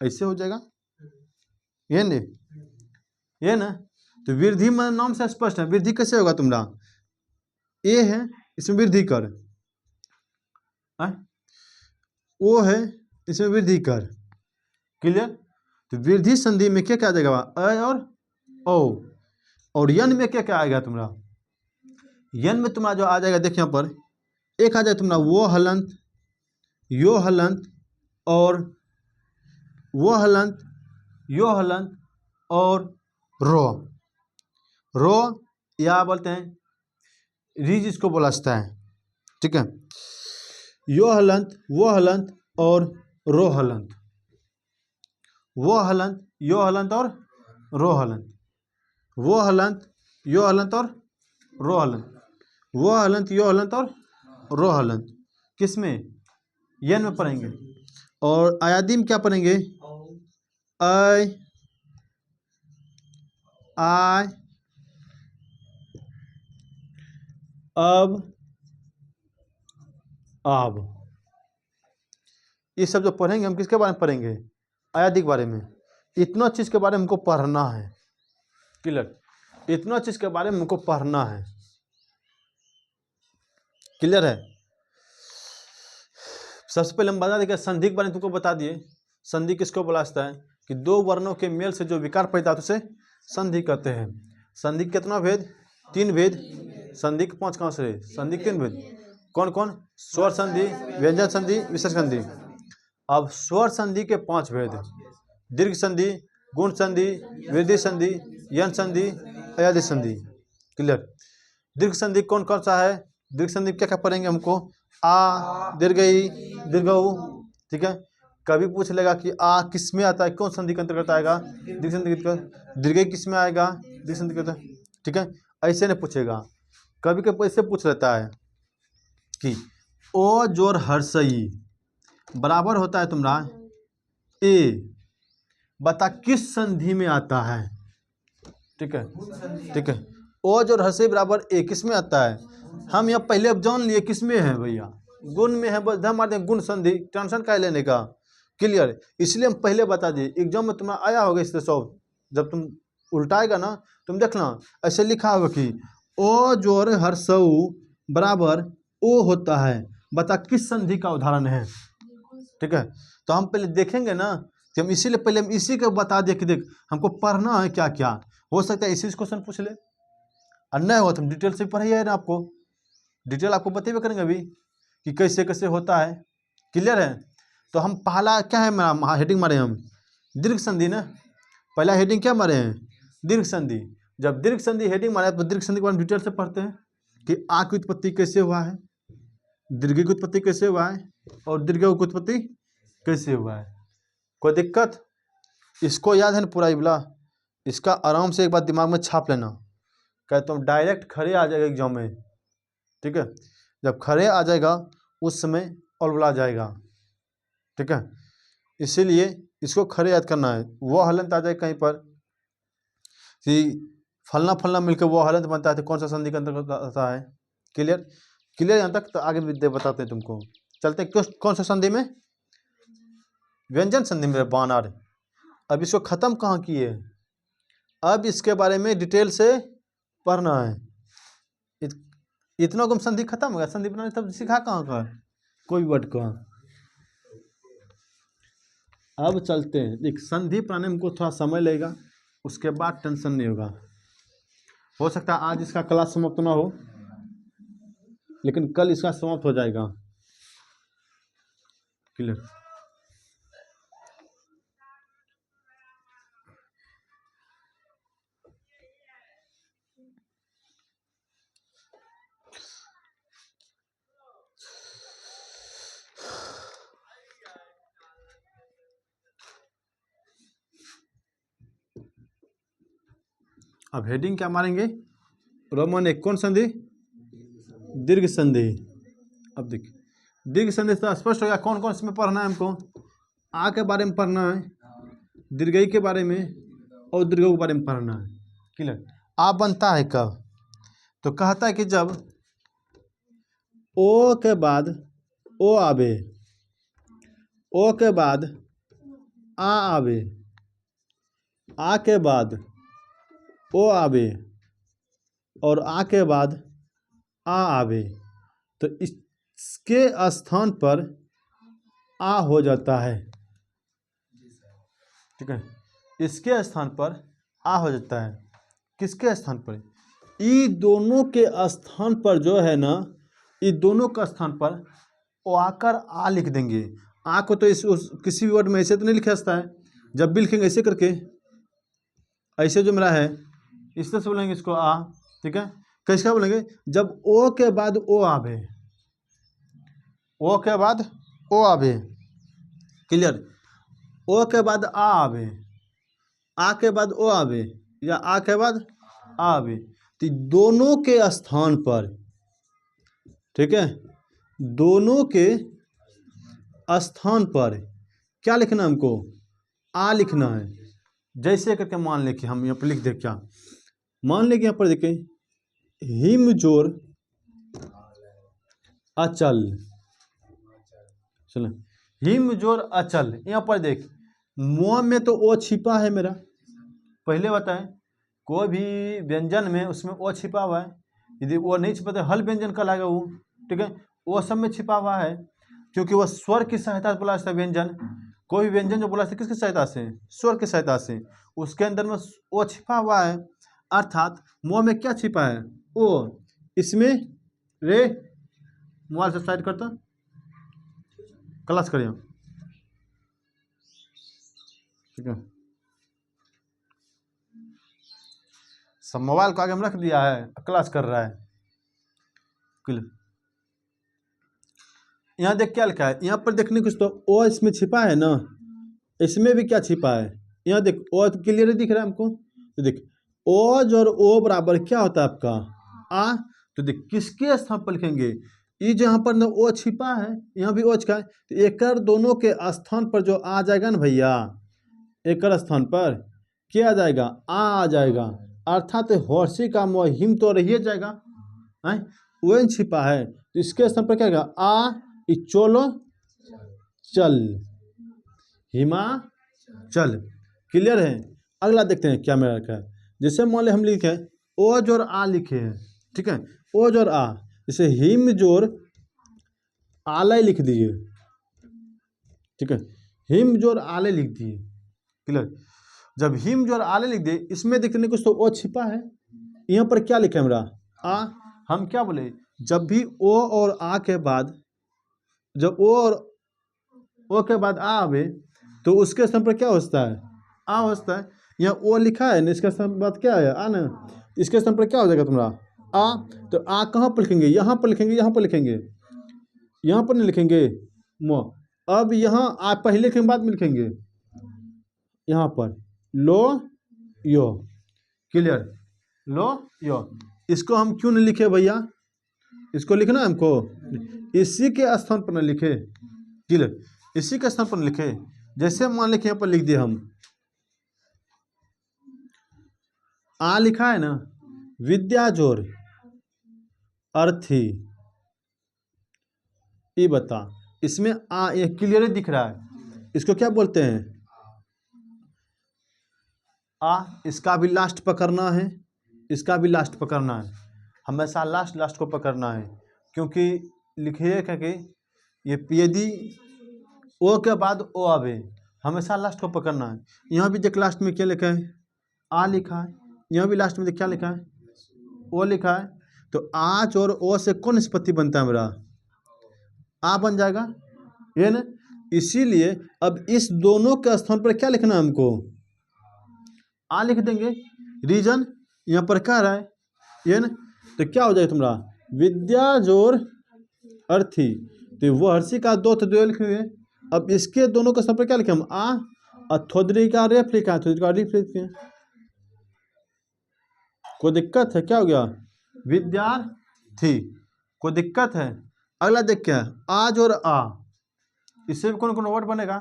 Speaker 1: ऐसे हो जाएगा, ये ने, ये ना। तो वृद्धि में नाम से स्पष्ट है, वृद्धि कैसे होगा तुम्हारा, ए है इसमें वृद्धि कर, ओ है इसमें वृद्धि कर, क्लियर। तो वृद्धि संधि में क्या क्या आ जाएगा, अ और ओ, और यन में क्या क्या आएगा तुम्हारा, यन में तुम्हारा जो आ जाएगा देखिए यहाँ पर, एक आ जाएगा तुम्हारा वो हलंत, यो हलंत, और वो हलंत, यो हलंत, और रो, रो या बोलते हैं रीज इसको बोला जाता है, ठीक है। यो हलंत, वो हलंत, और रो हलंत, वो हलंत, यो हलंत, और रो हलंत, वो हलंत, यो हलंत, और रो हलंत, वो हलंत, यो हलंत, रो हलंत, किस में, यन में पढ़ेंगे। और अयादी में क्या पढ़ेंगे, आई आय अब आब। ये सब जो पढ़ेंगे हम किसके बारे में पढ़ेंगे, अयादी के बारे में। इतना चीज़ के बारे में हमको पढ़ना है, क्लियर, इतना चीज़ के बारे में हमको पढ़ना है, क्लियर है। सबसे पहले हम बता दें कि संधि के बारे में तुमको बता दिए। संधि किसको बोला जाता है कि दो वर्णों के मेल से जो विकार पैदा होता है उसे संधि कहते हैं। संधि कितना भेद, 3 भेद। संधि के 5 कहाँ से, संधि के 3 भेद, कौन कौन, स्वर संधि, व्यंजन संधि, विसर्ग संधि। अब स्वर संधि के 5 भेद, दीर्घ संधि, गुण संधि, वृद्धि संधि, यन संधि, अयादी संधि, क्लियर। दीर्घ संधि कौन कौन सा है, दीर्घ संधि क्या क्या पढ़ेंगे हमको, आ, दीर्घ ई, दीर्घ ऊ, ठीक है। कभी पूछ लेगा कि आ किस में आता है, कौन संधि के अंतर्गत आएगा, दीर्घ संधि के अंतर्गत। दीर्घ किस में आएगा, दीर्घ संधि के अंतर्गत, ठीक है। ऐसे नहीं पूछेगा, कभी कभी ऐसे पूछ लेता है कि ओ जोर हर्षई बराबर होता है तुम्हारा ए, बता किस संधि में आता है, ठीक है, ठीक है। ओ जोर हर्षई बराबर ए किस में आता है, हम यहाँ पहले अब जान लिए किस में है भैया, गुण में है, बस धम मारते हैं गुण संधि, टेंशन क्या लेने का, क्लियर। इसलिए हम पहले बता दिए, एग्जाम में तुम्हारा आया होगा इससे सब, जब तुम उल्टाएगा ना तुम देखना ऐसे लिखा होगा कि ओ जोर हर्षऊ बराबर ओ होता है, बता किस संधि का उदाहरण है, ठीक है। तो हम पहले देखेंगे ना कि हम इसीलिए पहले हम इसी को बता दिए कि देख हमको पढ़ना है क्या क्या, हो सकता है इसी से क्वेश्चन पूछ ले, और नहीं हो तो हम डिटेल से पढ़ाइए ना, आपको डिटेल आपको बतेबे करेंगे अभी कि कैसे कैसे होता है, क्लियर है। तो हम पहला क्या है, मेरा हेडिंग मारे हम दीर्घ संधि ना, पहला हेडिंग क्या मारे हैं, दीर्घ संधि। जब दीर्घ संधि हेडिंग मारे तो दीर्घ संधि के बारे में डिटेल से पढ़ते हैं कि आ की उत्पत्ति कैसे हुआ है, दीर्घ की उत्पत्ति कैसे हुआ है, और दीर्घ की उत्पत्ति कैसे हुआ है। कोई दिक्कत, इसको याद है ना पूरा इबला, इसका आराम से एक बार दिमाग में छाप लेना, कहते तुम डायरेक्ट खड़े आ जाएगा एग्जाम में, ठीक है। जब खड़े आ जाएगा उस समय और बुला जाएगा, ठीक है। इसीलिए इसको खड़े याद करना है। वो हलंत आ जाए कहीं पर कि फलना फलना मिलकर वो हलंत बनता है तो कौन सा संधि के अंतर्गत आता है, क्लियर, क्लियर यहाँ तक। तो आगे भी बताते हैं तुमको, चलते हैं कौन सा संधि में, व्यंजन संधि में बानर। अब इसको ख़त्म कहाँ किए, अब इसके बारे में डिटेल से पढ़ना है। इतना गुम संधि खत्म हो गया, संधि बनाने तब सिखा कहाँ का कोई वर्ड का। अब चलते हैं, देख संधि बनाने में हमको थोड़ा समय लगेगा, उसके बाद टेंशन नहीं होगा। हो सकता है आज इसका क्लास समाप्त ना हो, लेकिन कल इसका समाप्त हो जाएगा, क्लियर। अब हेडिंग क्या मारेंगे, रोमन 1 कौन संधि, दीर्घ संधि। अब देखिए दीर्घ संधि तो स्पष्ट हो गया कौन कौन इसमें पढ़ना है हमको, आ के बारे में पढ़ना है, दीर्घई के बारे में और दीर्घ के बारे में पढ़ना है, क्लियर। आ बनता है कब, तो कहता है कि जब ओ के बाद ओ आवे, ओ के बाद आ आवे, आ के बाद ओ आवे, और आ के बाद आ आवे, तो इसके स्थान पर आ हो जाता है, ठीक है। इसके स्थान पर आ हो जाता है, किसके स्थान पर, ये दोनों के स्थान पर जो है ना, ये दोनों का स्थान पर ओ आकर आ लिख देंगे। आ को तो किसी भी वर्ड में ऐसे तो नहीं लिखा जाता है, जब भी लिखेंगे ऐसे करके, ऐसे जो मेरा है इससे से बोलेंगे इसको आ, ठीक है। कैसे क्या बोलेंगे, जब ओ के बाद ओ आवे, ओ के बाद ओ आवे, क्लियर। ओ के बाद आ आवे, आ के बाद ओ आवे, या आ के बाद आ आवे, तो दोनों के स्थान पर, ठीक है, दोनों के स्थान पर क्या लिखना है हमको, आ लिखना है। जैसे करके मान लें कि हम यहाँ पर लिख दें, क्या मान लें कि यहाँ पर देखें हिम जोर अचल, चलो हिम जोर अचल। यहाँ पर देख मुँह में तो ओ छिपा है मेरा, पहले बताएं कोई भी व्यंजन में उसमें ओ छिपा हुआ है, यदि वो नहीं छिपा तो हल व्यंजन कहलाएगा वो, ठीक है। वो सब में छिपा हुआ है क्योंकि वह स्वर की सहायता से बोला जाता है व्यंजन। कोई भी व्यंजन जो बोला जाता है किसकी सहायता से, स्वर की सहायता से, उसके अंदर में ओ छिपा हुआ है। अर्थात मुँह में क्या छिपा है, ओ। इसमें रे मोबाइल से साइड करता, क्लास करिए, ठीक है। सब मोबाइल को आगे में रख दिया है, क्लास कर रहा है। यहाँ देख क्या लिखा है, यहाँ पर देखने कुछ तो ओ इसमें छिपा है ना, इसमें भी क्या छिपा है, यहाँ देख ओ तो क्लियर दिख रहा है हमको। तो देख ओज और ओ बराबर क्या होता है आपका आ। तो देख किसके स्थान पर लिखेंगे, ये जहाँ पर ना ओ छिपा है, यहाँ भी ओज का है, तो एकर दोनों के स्थान पर जो आ जाएगा ना भैया, एकर स्थान पर क्या आ जाएगा, आ जाएगा। अर्थात हर्षी का हिम तो रहिए जाएगा, है वो छिपा है, तो इसके स्थान पर क्या आएगा, आ चलो चल, हिमा चल। क्लियर है। अगला देखते हैं क्या मेरा रखा है। जैसे मान लो हम लिखे ओज और आ लिखे हैं, ठीक है, ओज और आ। जैसे हिम जोर आलय लिख दिए, ठीक है, हिम जोर आलय लिख दिए। क्लियर। जब हिम जोर आलय लिख दिए, इसमें देखने कुछ तो ओ छिपा है, यहाँ पर क्या लिखा है मेरा आ। हम क्या बोले, जब भी ओ और आ के बाद, जब ओ और ओ के बाद आ आवे तो उसके स्थान पर क्या होता है, आ होता है। यहाँ ओ लिखा है ना, इसके स्थान पर बात क्या है, आ ना, इसके स्थान पर क्या हो जाएगा तुम्हारा आ। तो आ कहाँ पर लिखेंगे, यहाँ पर लिखेंगे, यहाँ पर लिखेंगे, यहाँ पर नहीं लिखेंगे मो। अब यहाँ आ पहले लिखेंगे बाद में लिखेंगे, यहाँ पर लो यो। क्लियर, लो यो। इसको हम क्यों नहीं लिखे भैया, इसको लिखना है हमको, इसी के स्थान पर न लिखे। क्लियर, इसी के स्थान पर न लिखे। जैसे मान लिखे यहाँ पर लिख दिए हम आ लिखा है ना, विद्या जोर अर्थी, ये बता, इसमें आ ये क्लियर दिख रहा है, इसको क्या बोलते हैं आ। इसका भी लास्ट पकड़ना है, इसका भी लास्ट पकड़ना है, हमेशा लास्ट को पकड़ना है। क्योंकि लिखिए कि ये यदि ओ के बाद ओ आवे, हमेशा लास्ट को पकड़ना है। यहाँ भी देख लास्ट में क्या लिखा है, आ लिखा है, यहाँ भी लास्ट में देख क्या लिखा है, ओ लिखा है। तो आज और ओ से कौन निष्पत्ति बनता है मेरा, आ बन जाएगा, ये ना। इसीलिए अब इस दोनों के स्थान पर क्या लिखना है हमको, आ लिख देंगे। रीजन यहाँ पर क्या रहा है, ये ना। तो क्या हो जाएगा तुम्हारा विद्या जोर अर्थी, तो वो हर्षी का दो तो दो लिखे हुए। अब इसके दोनों के स्थान पर क्या लिखे हम, आ और थोदरी का रेफ लिखा है, थोदरी का रेफ लिखे। कोई दिक्कत है, क्या हो गया विद्यार्थी, कोई दिक्कत है। अगला देख क्या है, आज और आ, इससे भी कौन कौन वर्ड बनेगा,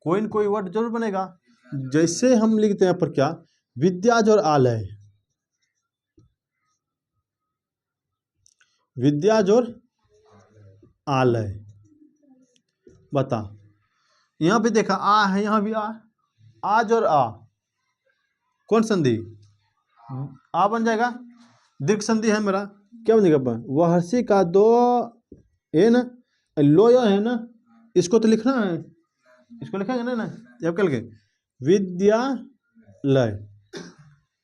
Speaker 1: कोई न कोई वर्ड जरूर बनेगा। जैसे हम लिखते हैं पर क्या, विद्याज और आलय, विद्याज और आलय। बता, यहाँ भी देखा आ है, यहाँ भी आ, आज और आ कौन संधि, आ बन जाएगा, दीर्घ संधि है मेरा, क्या बन जाएगा, वह हर्षी का दो है ना, लो या है ना, इसको तो लिखना है, इसको लिखेंगे ना जब कल के विद्यालय,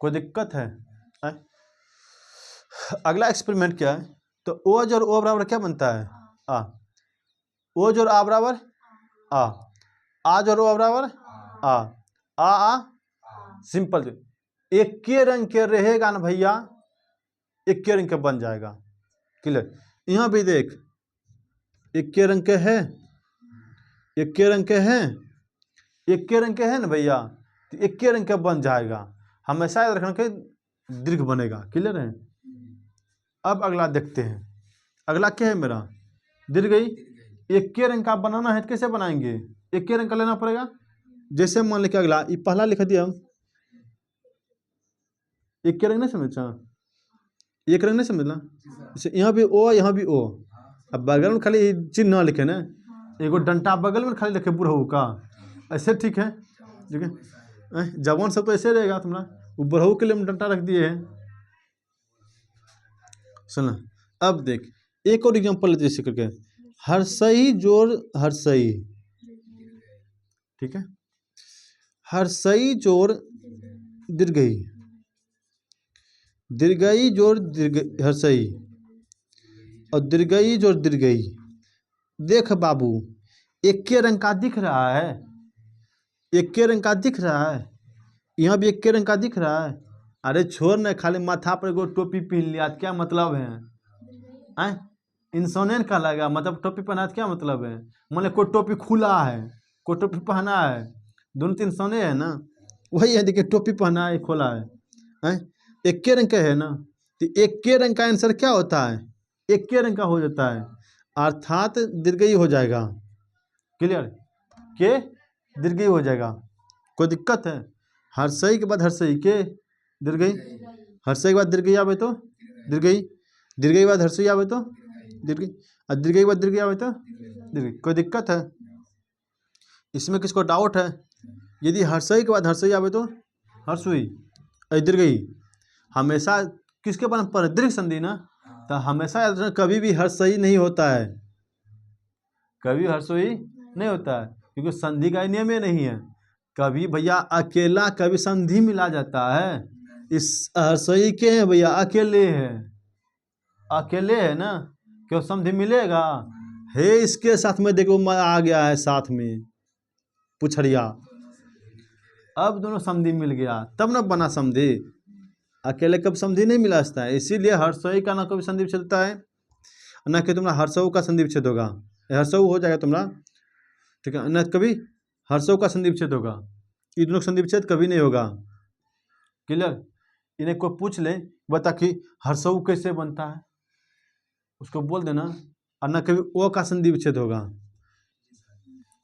Speaker 1: कोई दिक्कत है। अगला एक्सपेरिमेंट क्या है, तो ओज और ओ बराबर क्या बनता है आ, ओज और आ बराबर आ, आज और ओ बराबर आ सिंपल। एक के रंग के रहेगा ना भैया, एक के रंग के बन जाएगा। क्लियर। यहाँ भी देख एक के रंग के है, एक के रंग के हैं, एक के रंग के है ना भैया, तो एक के रंग के बन जाएगा, हमेशा याद रखना कि दीर्घ बनेगा। क्लियर है। अब अगला देखते हैं, अगला क्या है मेरा दीर्घई। एक के रंग का बनाना है तो कैसे बनाएंगे? एक के रंग का लेना पड़ेगा। जैसे मान लिखा अगला, ये पहला लिख दिया हम, एक के रंग नहीं समझा, एक रंग नहीं समझना। जैसे यहाँ भी ओ, यहाँ भी ओ, अब बगल में खाली चिन्ह लिखे ना, एगो डंटा बगल में खाली लिखे बुढ़ऊ का, ऐसे ठीक है। ठीक है, जवान सब तो ऐसे रहेगा तुम्हारा, वो बुढ़ऊ के लिए हम डंटा रख दिए हैं। सुना, अब देख एक और एग्जाम्पल लेते जैसे करके, हर्षई जोड़ हर्षई, ठीक है, हर्षई जोड़ दीर्घई, दीर्घई जोड़ दीर्घ हर्षई, और दीर्घई जोड़ दीर्घई। देख बाबू, एक के रंग का दिख रहा है, एक के रंग का दिख रहा है, यहाँ भी एक के रंग का दिख रहा है। अरे छोड़ न, खाली माथा पर एगो टोपी पहन लिया तो क्या मतलब है? इंसानियत का लगा, मतलब टोपी पहना तो क्या मतलब है? मतलब कोई टोपी खुला है, कोई टोपी पहना है, दोनों तीन सोने है ना, वही है। देखिए टोपी पहना है, खोला है, एक के रंग का है ना, तो एक के रंग का आंसर क्या होता है? एक के रंग का हो जाता है, अर्थात दीर्घई हो जाएगा। क्लियर? के दीर्घई हो जाएगा, कोई दिक्कत है? हर्षई के बाद हर्षई के दीर्घई, हर्षई के बाद दीर्घई आवे तो दीर्घई, दीर्घई के बाद हर्षई आवे तो दीर्घई, और दीर्घई के बाद दीर्घई आवे तो दीर्घई। कोई दिक्कत है इसमें? किसको डाउट है? यदि हर्षई के बाद हर्षई आवे तो हर्षुई, दीर्घई। हमेशा किसके बन पर दीर्घ संधि ना, तो हमेशा कभी भी हर्षई नहीं होता है, कभी हर्षुई नहीं होता है, क्योंकि संधि का नियम ही नहीं है। कभी भैया अकेला कभी संधि मिला जाता है, इस हर्षई के हैं भैया, अकेले है, अकेले है ना, क्यों संधि मिलेगा? हे इसके साथ में देखो आ गया है साथ में पुछड़िया, अब दोनों संधि मिल गया तब ना बना संधि, अकेले कब संधि नहीं मिला सकता है। इसीलिए हर्षई का ना कभी संधि विच्छेद होता है, ना कि तुम्हारा हर्षऊ का संधि विच्छेद होगा, हर्षऊ हो जाएगा तुम्हारा, ठीक है, न कभी हर्षऊ का संधि विच्छेद होगा, ये दोनों संधि विच्छेद कभी नहीं होगा। क्लियर? इन्हें कोई पूछ ले बता कि हर्षऊ कैसे बनता है, उसको बोल देना, और न कभी ओ का संधि विच्छेद होगा।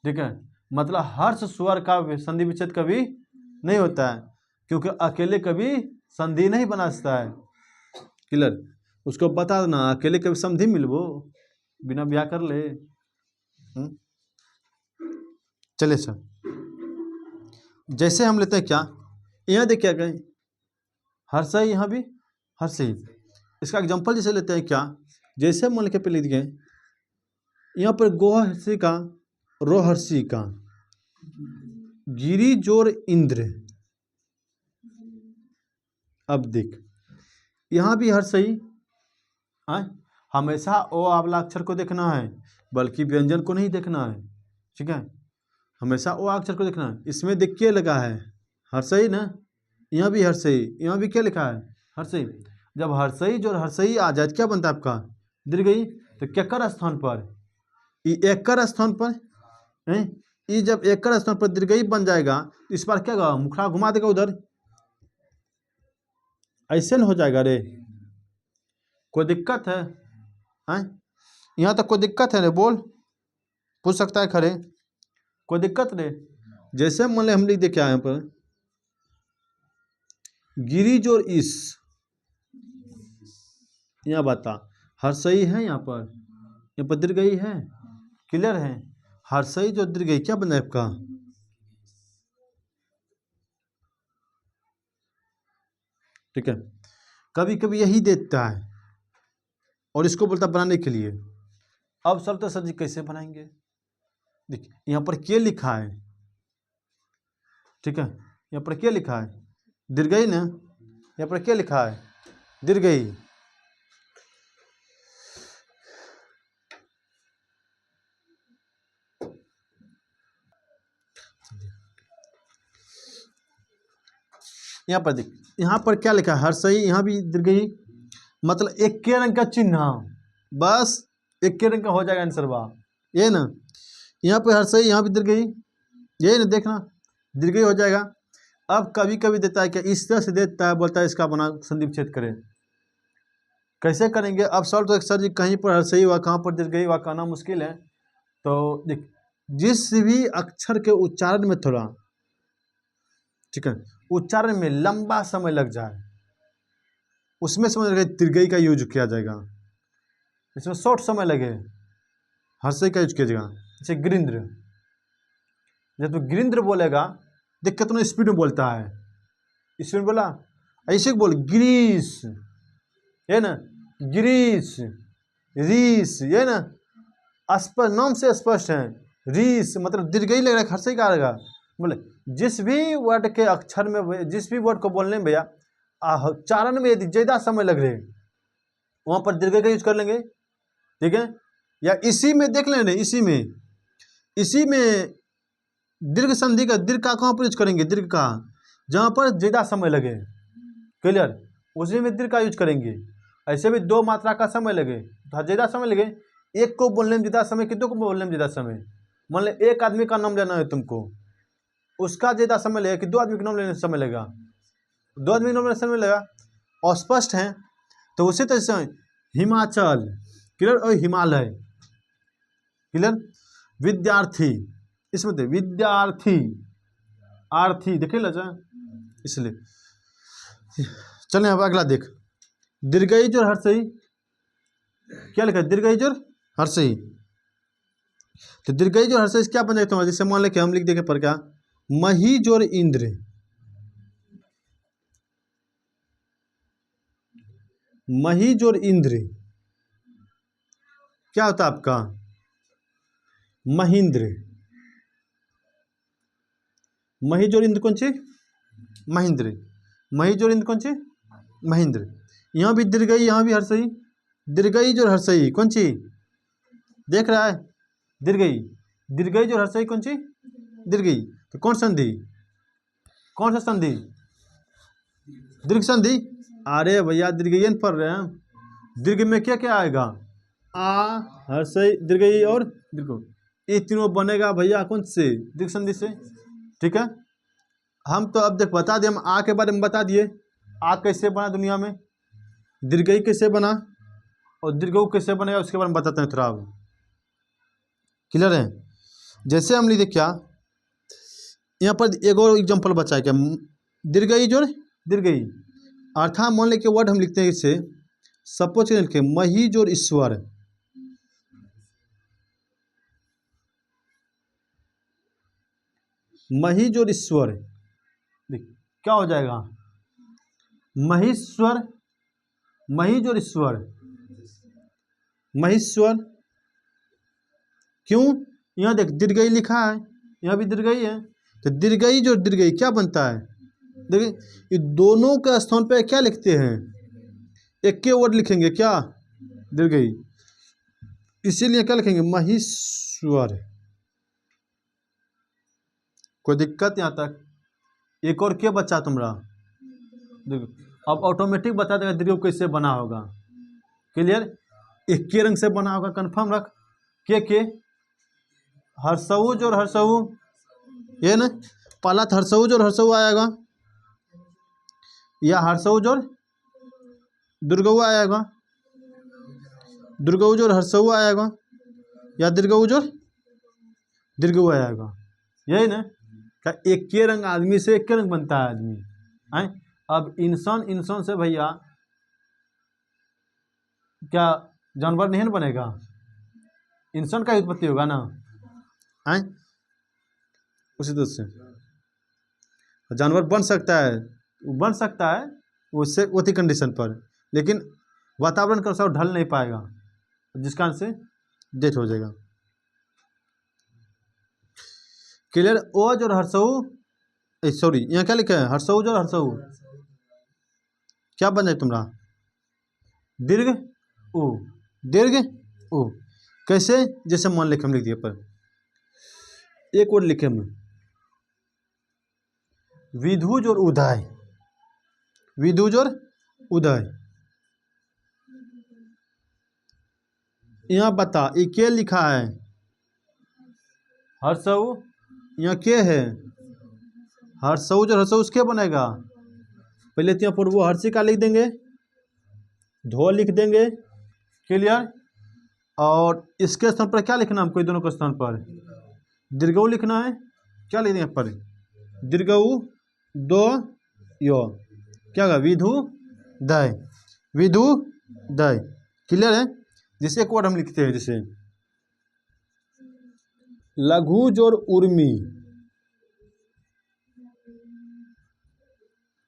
Speaker 1: ठीक है, मतलब हर्ष स्वर का संधि विच्छेद कभी नहीं होता है, क्योंकि अकेले कभी संधि नहीं बना सकता है। क्लियर? उसको बता देना, अकेले कभी संधि मिलबो, बिना ब्याह कर ले। चले सर, जैसे हम लेते हैं क्या, यहाँ देख क्या कहें, हर्षई, यहाँ भी हर्षई। इसका एग्जांपल जैसे लेते हैं क्या, जैसे मान के पे लिख गए यहाँ पर गोहर्षि का रोहर्षि का, गिरी जोर इंद्र। अब देख यहाँ भी हर्षई, हमेशा ओ वाला अक्षर को देखना है, बल्कि व्यंजन को नहीं देखना है। ठीक है, हमेशा ओ अक्षर को देखना है। इसमें देख के लगा है हर्षई ना, यहाँ भी हर्षई, यहाँ भी क्या लिखा है? हर्षई। जब हर्षई जो हर्षई आ जाए क्या बनता है आपका? दीर्घई। तो केकर स्थान पर, एकर स्थान पर, ये जब एकर स्थान पर दीर्घई बन जाएगा तो इस बार क्या होगा? मुखड़ा घुमा देगा उधर, ऐसे न हो जाएगा रे। कोई दिक्कत है? यहाँ तक कोई दिक्कत है रे? बोल, पूछ सकता है खड़े, कोई दिक्कत रे? जैसे मान ले हम लिख दे क्या यहाँ पर, गिरिज और इस, यहाँ बता हर्षई है, यहाँ पर दीर्घई है। क्लियर है? हर्षई जो दीर्घई क्या बना है आपका? ठीक है, कभी कभी यही देता है और इसको बोलता बनाने के लिए। अब सर तो सर जी कैसे बनाएंगे? देखिए यहाँ पर क्या लिखा है, ठीक है, यहाँ पर क्या लिखा है? दीर्घई ना, यहाँ पर क्या लिखा है? दीर्घई। यहाँ पर देख, यहाँ पर क्या लिखा है? हर्षई, यहाँ भी दीर्घई, मतलब एक के रंग का चिन्ह, बस एक के रंग का हो जाएगा आंसर बा, ये ना। यहाँ पे हर्षई, यहाँ भी दीर्घई, यही ना, देखना दीर्घई हो जाएगा। अब कभी कभी देता है क्या, इस तरह से देता है, बोलता है इसका बना संधि विच्छेद करें, कैसे करेंगे अब सॉल्व? तो सर जी कहीं पर सही हुआ, कहाँ पर दीर्घई हुआ कहना मुश्किल है। तो देख, जिस भी अक्षर के उच्चारण में थोड़ा, ठीक है, उच्चारण में लंबा समय लग जाए, उसमें समझ रहे दीर्घई का यूज किया जाएगा। इसमें शॉर्ट समय लगे, हर्षई का यूज किया जाएगा। जैसे गिरिंद्र, जब तो गिरिंद्र बोलेगा, देख कितना स्पीड में बोलता है, स्पीड में बोला, ऐसे बोल गिरीश, है ना, गिरीश, रीस, ये ना स्पष्ट, नाम से स्पष्ट है। रीस मतलब दीर्घई लग रहा है, हर्षई का आएगा। बोले जिस भी वर्ड के अक्षर में, जिस भी वर्ड को बोलने में भैया उच्चारण में यदि ज़्यादा समय लग रहे, वहाँ पर दीर्घई का यूज कर लेंगे, ठीक है। या इसी में देख लेंगे, इसी में दीर्घ संधि का, दीर्घ का कहाँ पर यूज करेंगे? दीर्घ का जहाँ पर ज़्यादा समय लगे, क्लियर, उसी में दीर्घ का यूज करेंगे। ऐसे भी दो मात्रा का समय लगे, ज़्यादा समय लगे, एक को बोलने में ज़्यादा समय, कितनों को बोलने में ज़्यादा समय। मान ले एक आदमी का नाम लेना है तुमको, उसका ज़्यादा समय लगेगा कि दो आदमी का नाम लेने से समय लगेगा? दो आदमी का नाम लेने से समय लगेगा। अस्पष्ट है तो उसी तरह से हिमाचल, क्लियर, और हिमालय, क्लियर। विद्यार्थी, इसमें दे विद्यार्थी, आर्थी, देखे लगा, इसलिए चलें अब अगला देख, दीर्घई जोर हर्षई, क्या लिखा है? दीर्घई जोर हर्षई। तो दीर्घई जोर हर्षई क्या बन जाता है? जैसे मान लें कि हम लिख देंगे पर क्या, मही जोर इंद्र, मही जोर इंद्र क्या होता है आपका? महेंद्र। मही जोर इंद्र कौन सी? महेंद्र। मही जोर इंद्र कौन सी? महेंद्र। यहाँ भी दीर्घई, यहाँ भी हर्षई, दीर्घई जोर हर्षई कौन सी? देख रहा है, दीर्घई, दीर्घई जोर हर्षई कौन सी? दीर्घई। तो कौन संधि, कौन सा संधि? दीर्घ संधि। अरे भैया दीर्घयन पढ़ रहे हैं, दीर्घ में क्या क्या आएगा? आ, हर्षई, दीर्घई और दीर्घ, ये तीनों बनेगा भैया कौन से? दीर्घ संधि से, ठीक है। हम तो अब देख बता दिए, हम आ के बारे में बता दिए, आ कैसे बना दुनिया में, दीर्घई कैसे बना और दीर्घऊ कैसे बनेगा, उसके बारे में बताते हैं थोड़ा। अब क्लियर है? जैसे हम लिखे क्या, यहाँ पर एक और एग्जाम्पल बचा है क्या, दीर्घई जोड़ दीर्घई, अर्थात मान लेके वर्ड हम लिखते हैं इससे, सपोज लिखे मही जोड़ ईश्वर, मही जोड़ ईश्वर, क्या हो जाएगा? महेश्वर, मही जोड़ ईश्वर, महेश्वर। क्यों? यहाँ देख दीर्घई लिखा है, यहाँ भी दीर्घई है, तो दीर्घई जो दीर्घई क्या बनता है? देखिए ये दोनों के स्थान पे क्या लिखते हैं? एक के वर्ड लिखेंगे क्या? दीर्घई, इसीलिए क्या लिखेंगे? महेश्वर। कोई दिक्कत यहाँ तक? एक और क्या बचा तुम्हारा? देखो अब ऑटोमेटिक बता देगा दीर्घ कैसे बना होगा, क्लियर। एक के रंग से बना होगा, कंफर्म रख, के हर्षऊ जोर हर्षऊ, ये ना पहला हर्षऊ जोर हर्षऊ आएगा, या हर्षऊ जोर दीर्घऊ आएगा, दीर्घऊ जोर हर्षऊ आएगा, या दीर्घऊ जोर दीर्घऊ आएगा, यही ना। क्या एक के रंग आदमी से एक के रंग बनता है आदमी है? अब इंसान, इंसान से भैया क्या जानवर नहीं बनेगा? इंसान का उत्पत्ति होगा ना, है उसी तरह से जानवर बन सकता है, वो बन सकता है उससे उसी कंडीशन पर, लेकिन वातावरण के अनुसार ढल नहीं पाएगा, जिस कारण से डेथ हो जाएगा, क्लियर। ओ जो हर्षऊ, सॉरी यहाँ क्या लिखा है? हर्षऊ जो हर्षऊ क्या बन जाए तुम्हारा? दीर्घ उ, दीर्घ उ। कैसे? जैसे मान लिखे हम लिख दिए पर, एक वर्ड लिखे हम विधु जोर उदय, विधु जोर उदय। यहाँ बता ये क्या लिखा है? हर्षऊ, यहाँ क्या है? हर्षऊ जो हर्षऊ उसके बनेगा, पहले तो यहाँ पर वो हर्षी का लिख देंगे, धो लिख देंगे। क्लियर। और इसके स्थान पर क्या लिखना हमको, दोनों के स्थान पर दीर्घऊ लिखना है। क्या लिख देंगे यहाँ पर, दीर्घऊ दो यो, क्या होगा, विधु दय, विधु दय। क्लियर है। जिसे एक वर्ड हम लिखते हैं, जैसे लघु जोर उर्मी,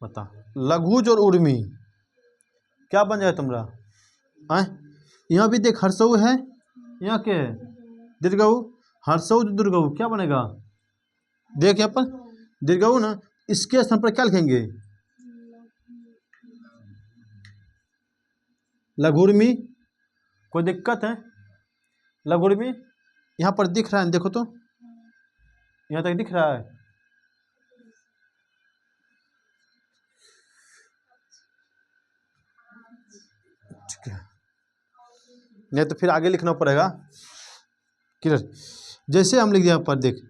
Speaker 1: बता लघु जोर उर्मी क्या बन जाए तुम्हारा। यहाँ भी देख हर्षऊ है, यहाँ क्या है, दीर्घऊ, हर्षऊ दीर्घऊ क्या बनेगा, देख यहाँ पर दीर्घऊ ना, इसके स्थान पर क्या लिखेंगे, लघुर्मी। कोई दिक्कत है, लघुर्मी यहाँ पर दिख रहा है, देखो तो यहाँ तक दिख रहा है। ठीक है, नहीं तो फिर आगे लिखना पड़ेगा। क्लियर। जैसे हम लिख दिया यहाँ पर देख,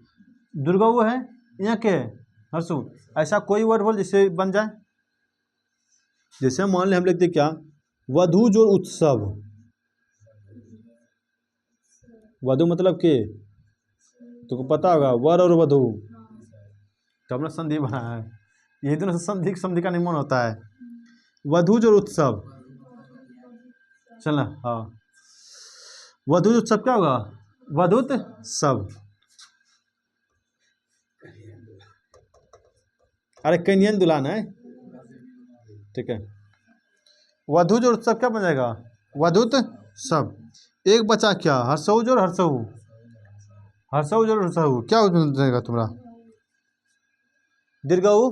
Speaker 1: दुर्गऊ है, यहाँ क्या है, हर्षु। ऐसा कोई वर्ड बोल जिससे बन जाए। जैसे मान लें हम लिखते क्या, वधु जो उत्सव, वधु मतलब के तुमको पता होगा, वर और वधु, तो अपना संधि बना है, यही दोनों संधि संधि का निर्माण होता है। वधु जो उत्सव, चलना हाँ, वधु उत्सव क्या होगा, वधुत सब। अरे कन्यन दुल्हन है, ठीक है। वधु जो उत्सव क्या बन जाएगा, वधुत सब। एक बचा क्या, हर्षऊ जोर हर्षऊ, हर्षऊ जोर हर्षऊ क्या बन जाएगा तुम्हारा, दीर्घऊ।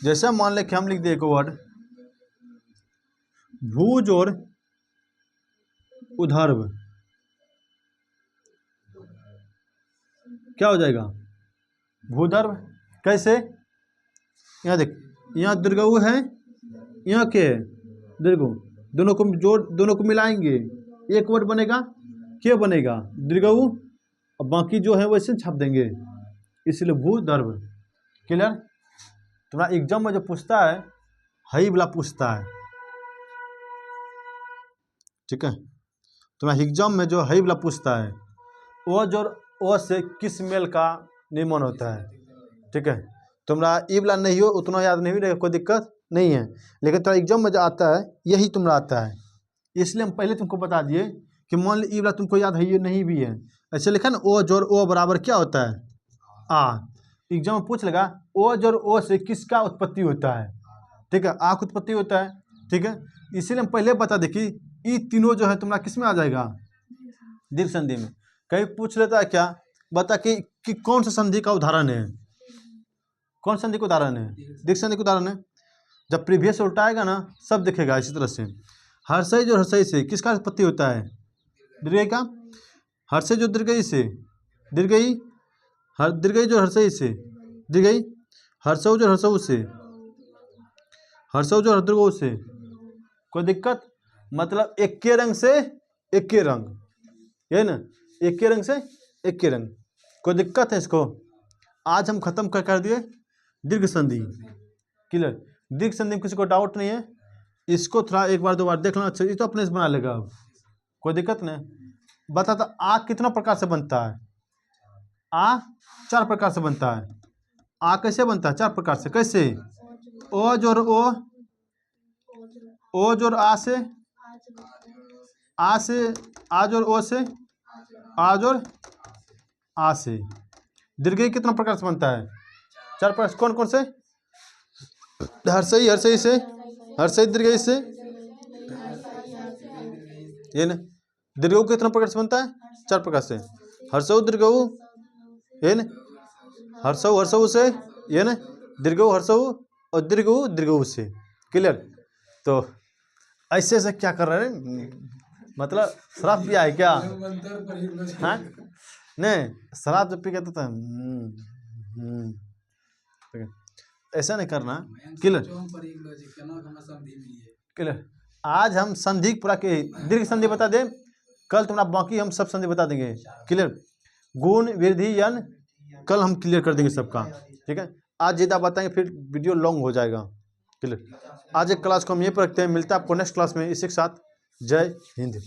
Speaker 1: जैसे मान ले कि हम लिख दे एक वर्ड, भू जोर उधर्व, क्या हो जाएगा, भूधर्व। कैसे, यहाँ देख, यहाँ दीर्घऊ है, यहाँ क्या है, दीर्घऊ, दोनों को जोड़, दोनों को मिलाएंगे, एक वर्ड बनेगा, क्या बनेगा, दीर्घऊ, और बाकी जो है वैसे छाप देंगे, इसलिए भूधर्व। क्लियर। तुम्हारा एग्जाम में जो पूछता है, हई वाला पूछता है, ठीक है। तुम्हारा एग्जाम में जो हई वाला पूछता है, वो जो ओ से किस मेल का निर्माण होता है, ठीक है। तुम्हारा ई वाला नहीं हो, उतना याद नहीं रहेगा, कोई दिक्कत नहीं है, लेकिन तुम्हारा एग्जाम में जो आता है यही तुम्हारा आता है, इसलिए हम पहले तुमको बता दिए कि मान ली ई वाला तुमको याद है, ये नहीं भी है। ऐसे लिखा ना, ओ जोड़ ओ बराबर क्या होता है, आ। एग्जाम में पूछ लेगा, ओ जोड़ ओ से किसका उत्पत्ति होता है, ठीक है, आ का उत्पत्ति होता है, ठीक है। इसीलिए हम पहले बता दें कि ये तीनों जो है तुम्हारा किस में आ जाएगा, दीर्घ संधि में। कहीं पूछ लेता है क्या, बता कि कौन सा संधि का उदाहरण है, कौन संधि का उदाहरण है, दीर्घ संधि का उदाहरण है। जब प्रीवियस उल्टाएगा ना, सब दिखेगा इसी तरह से। हर्षई जो हर्षई से किसका उत्पत्ति होता है, दीर्घई का। हर्षई जो दीर्घई से, दीर्घई, दीर्घई जो हर्षई से, दीर्घई। हर्षऊ जो हर्षऊ से, हर्षऊ जो हर्दृगऊ से। कोई दिक्कत, मतलब एक के रंग से एक के रंग, ये ना, एक के रंग से एक के रंग। कोई दिक्कत है इसको। आज हम खत्म कर दिए दीर्घ संधि। क्लियर। दीर्घ संधि में किसी को डाउट नहीं है, इसको थोड़ा एक बार दो बार देख लेना, अच्छा ये तो अपने से बना लेगा अब, कोई दिक्कत नहीं। बता तो आ कितना प्रकार से बनता है, आ 4 प्रकार से बनता है। आ कैसे बनता है, 4 प्रकार से। कैसे, ओ जोर ओ जोर आ से, आ से, आ जोर ओ से, आ जोर आ से। दीर्घई कितना प्रकार से बनता है, 4 प्रकार। कौन कौन से, हर्षई हर्षई से, हर्षई दीर्घई से, ये ना। दीर्घऊ कितना प्रकार से बनता है, 4 प्रकार से। हर्षऊ दीर्घऊ, ये ना, हर्षऊ हर्षऊ से, ये ना, दीर्घऊ हर्षऊ और दीर्घऊ दीर्घऊ से। क्लियर। तो ऐसे ऐसे क्या कर रहे हैं, मतलब शराब पिया है क्या, हाँ नहीं, शराब जब पी कहते तो ऐसा नहीं करना। क्लियर। क्लियर। आज हम संधि पूरा के दीर्घ संधि बता दें, कल तुम्हारा बाकी हम सब संधि बता देंगे। क्लियर। गुण वृद्धि यन कल हम क्लियर कर देंगे सबका, ठीक है। आज ज़्यादा बताएंगे फिर वीडियो लॉन्ग हो जाएगा। क्लियर। आज एक क्लास को हम ये पर रखते हैं, मिलता है आपको नेक्स्ट क्लास में इसी के साथ। जय हिंद।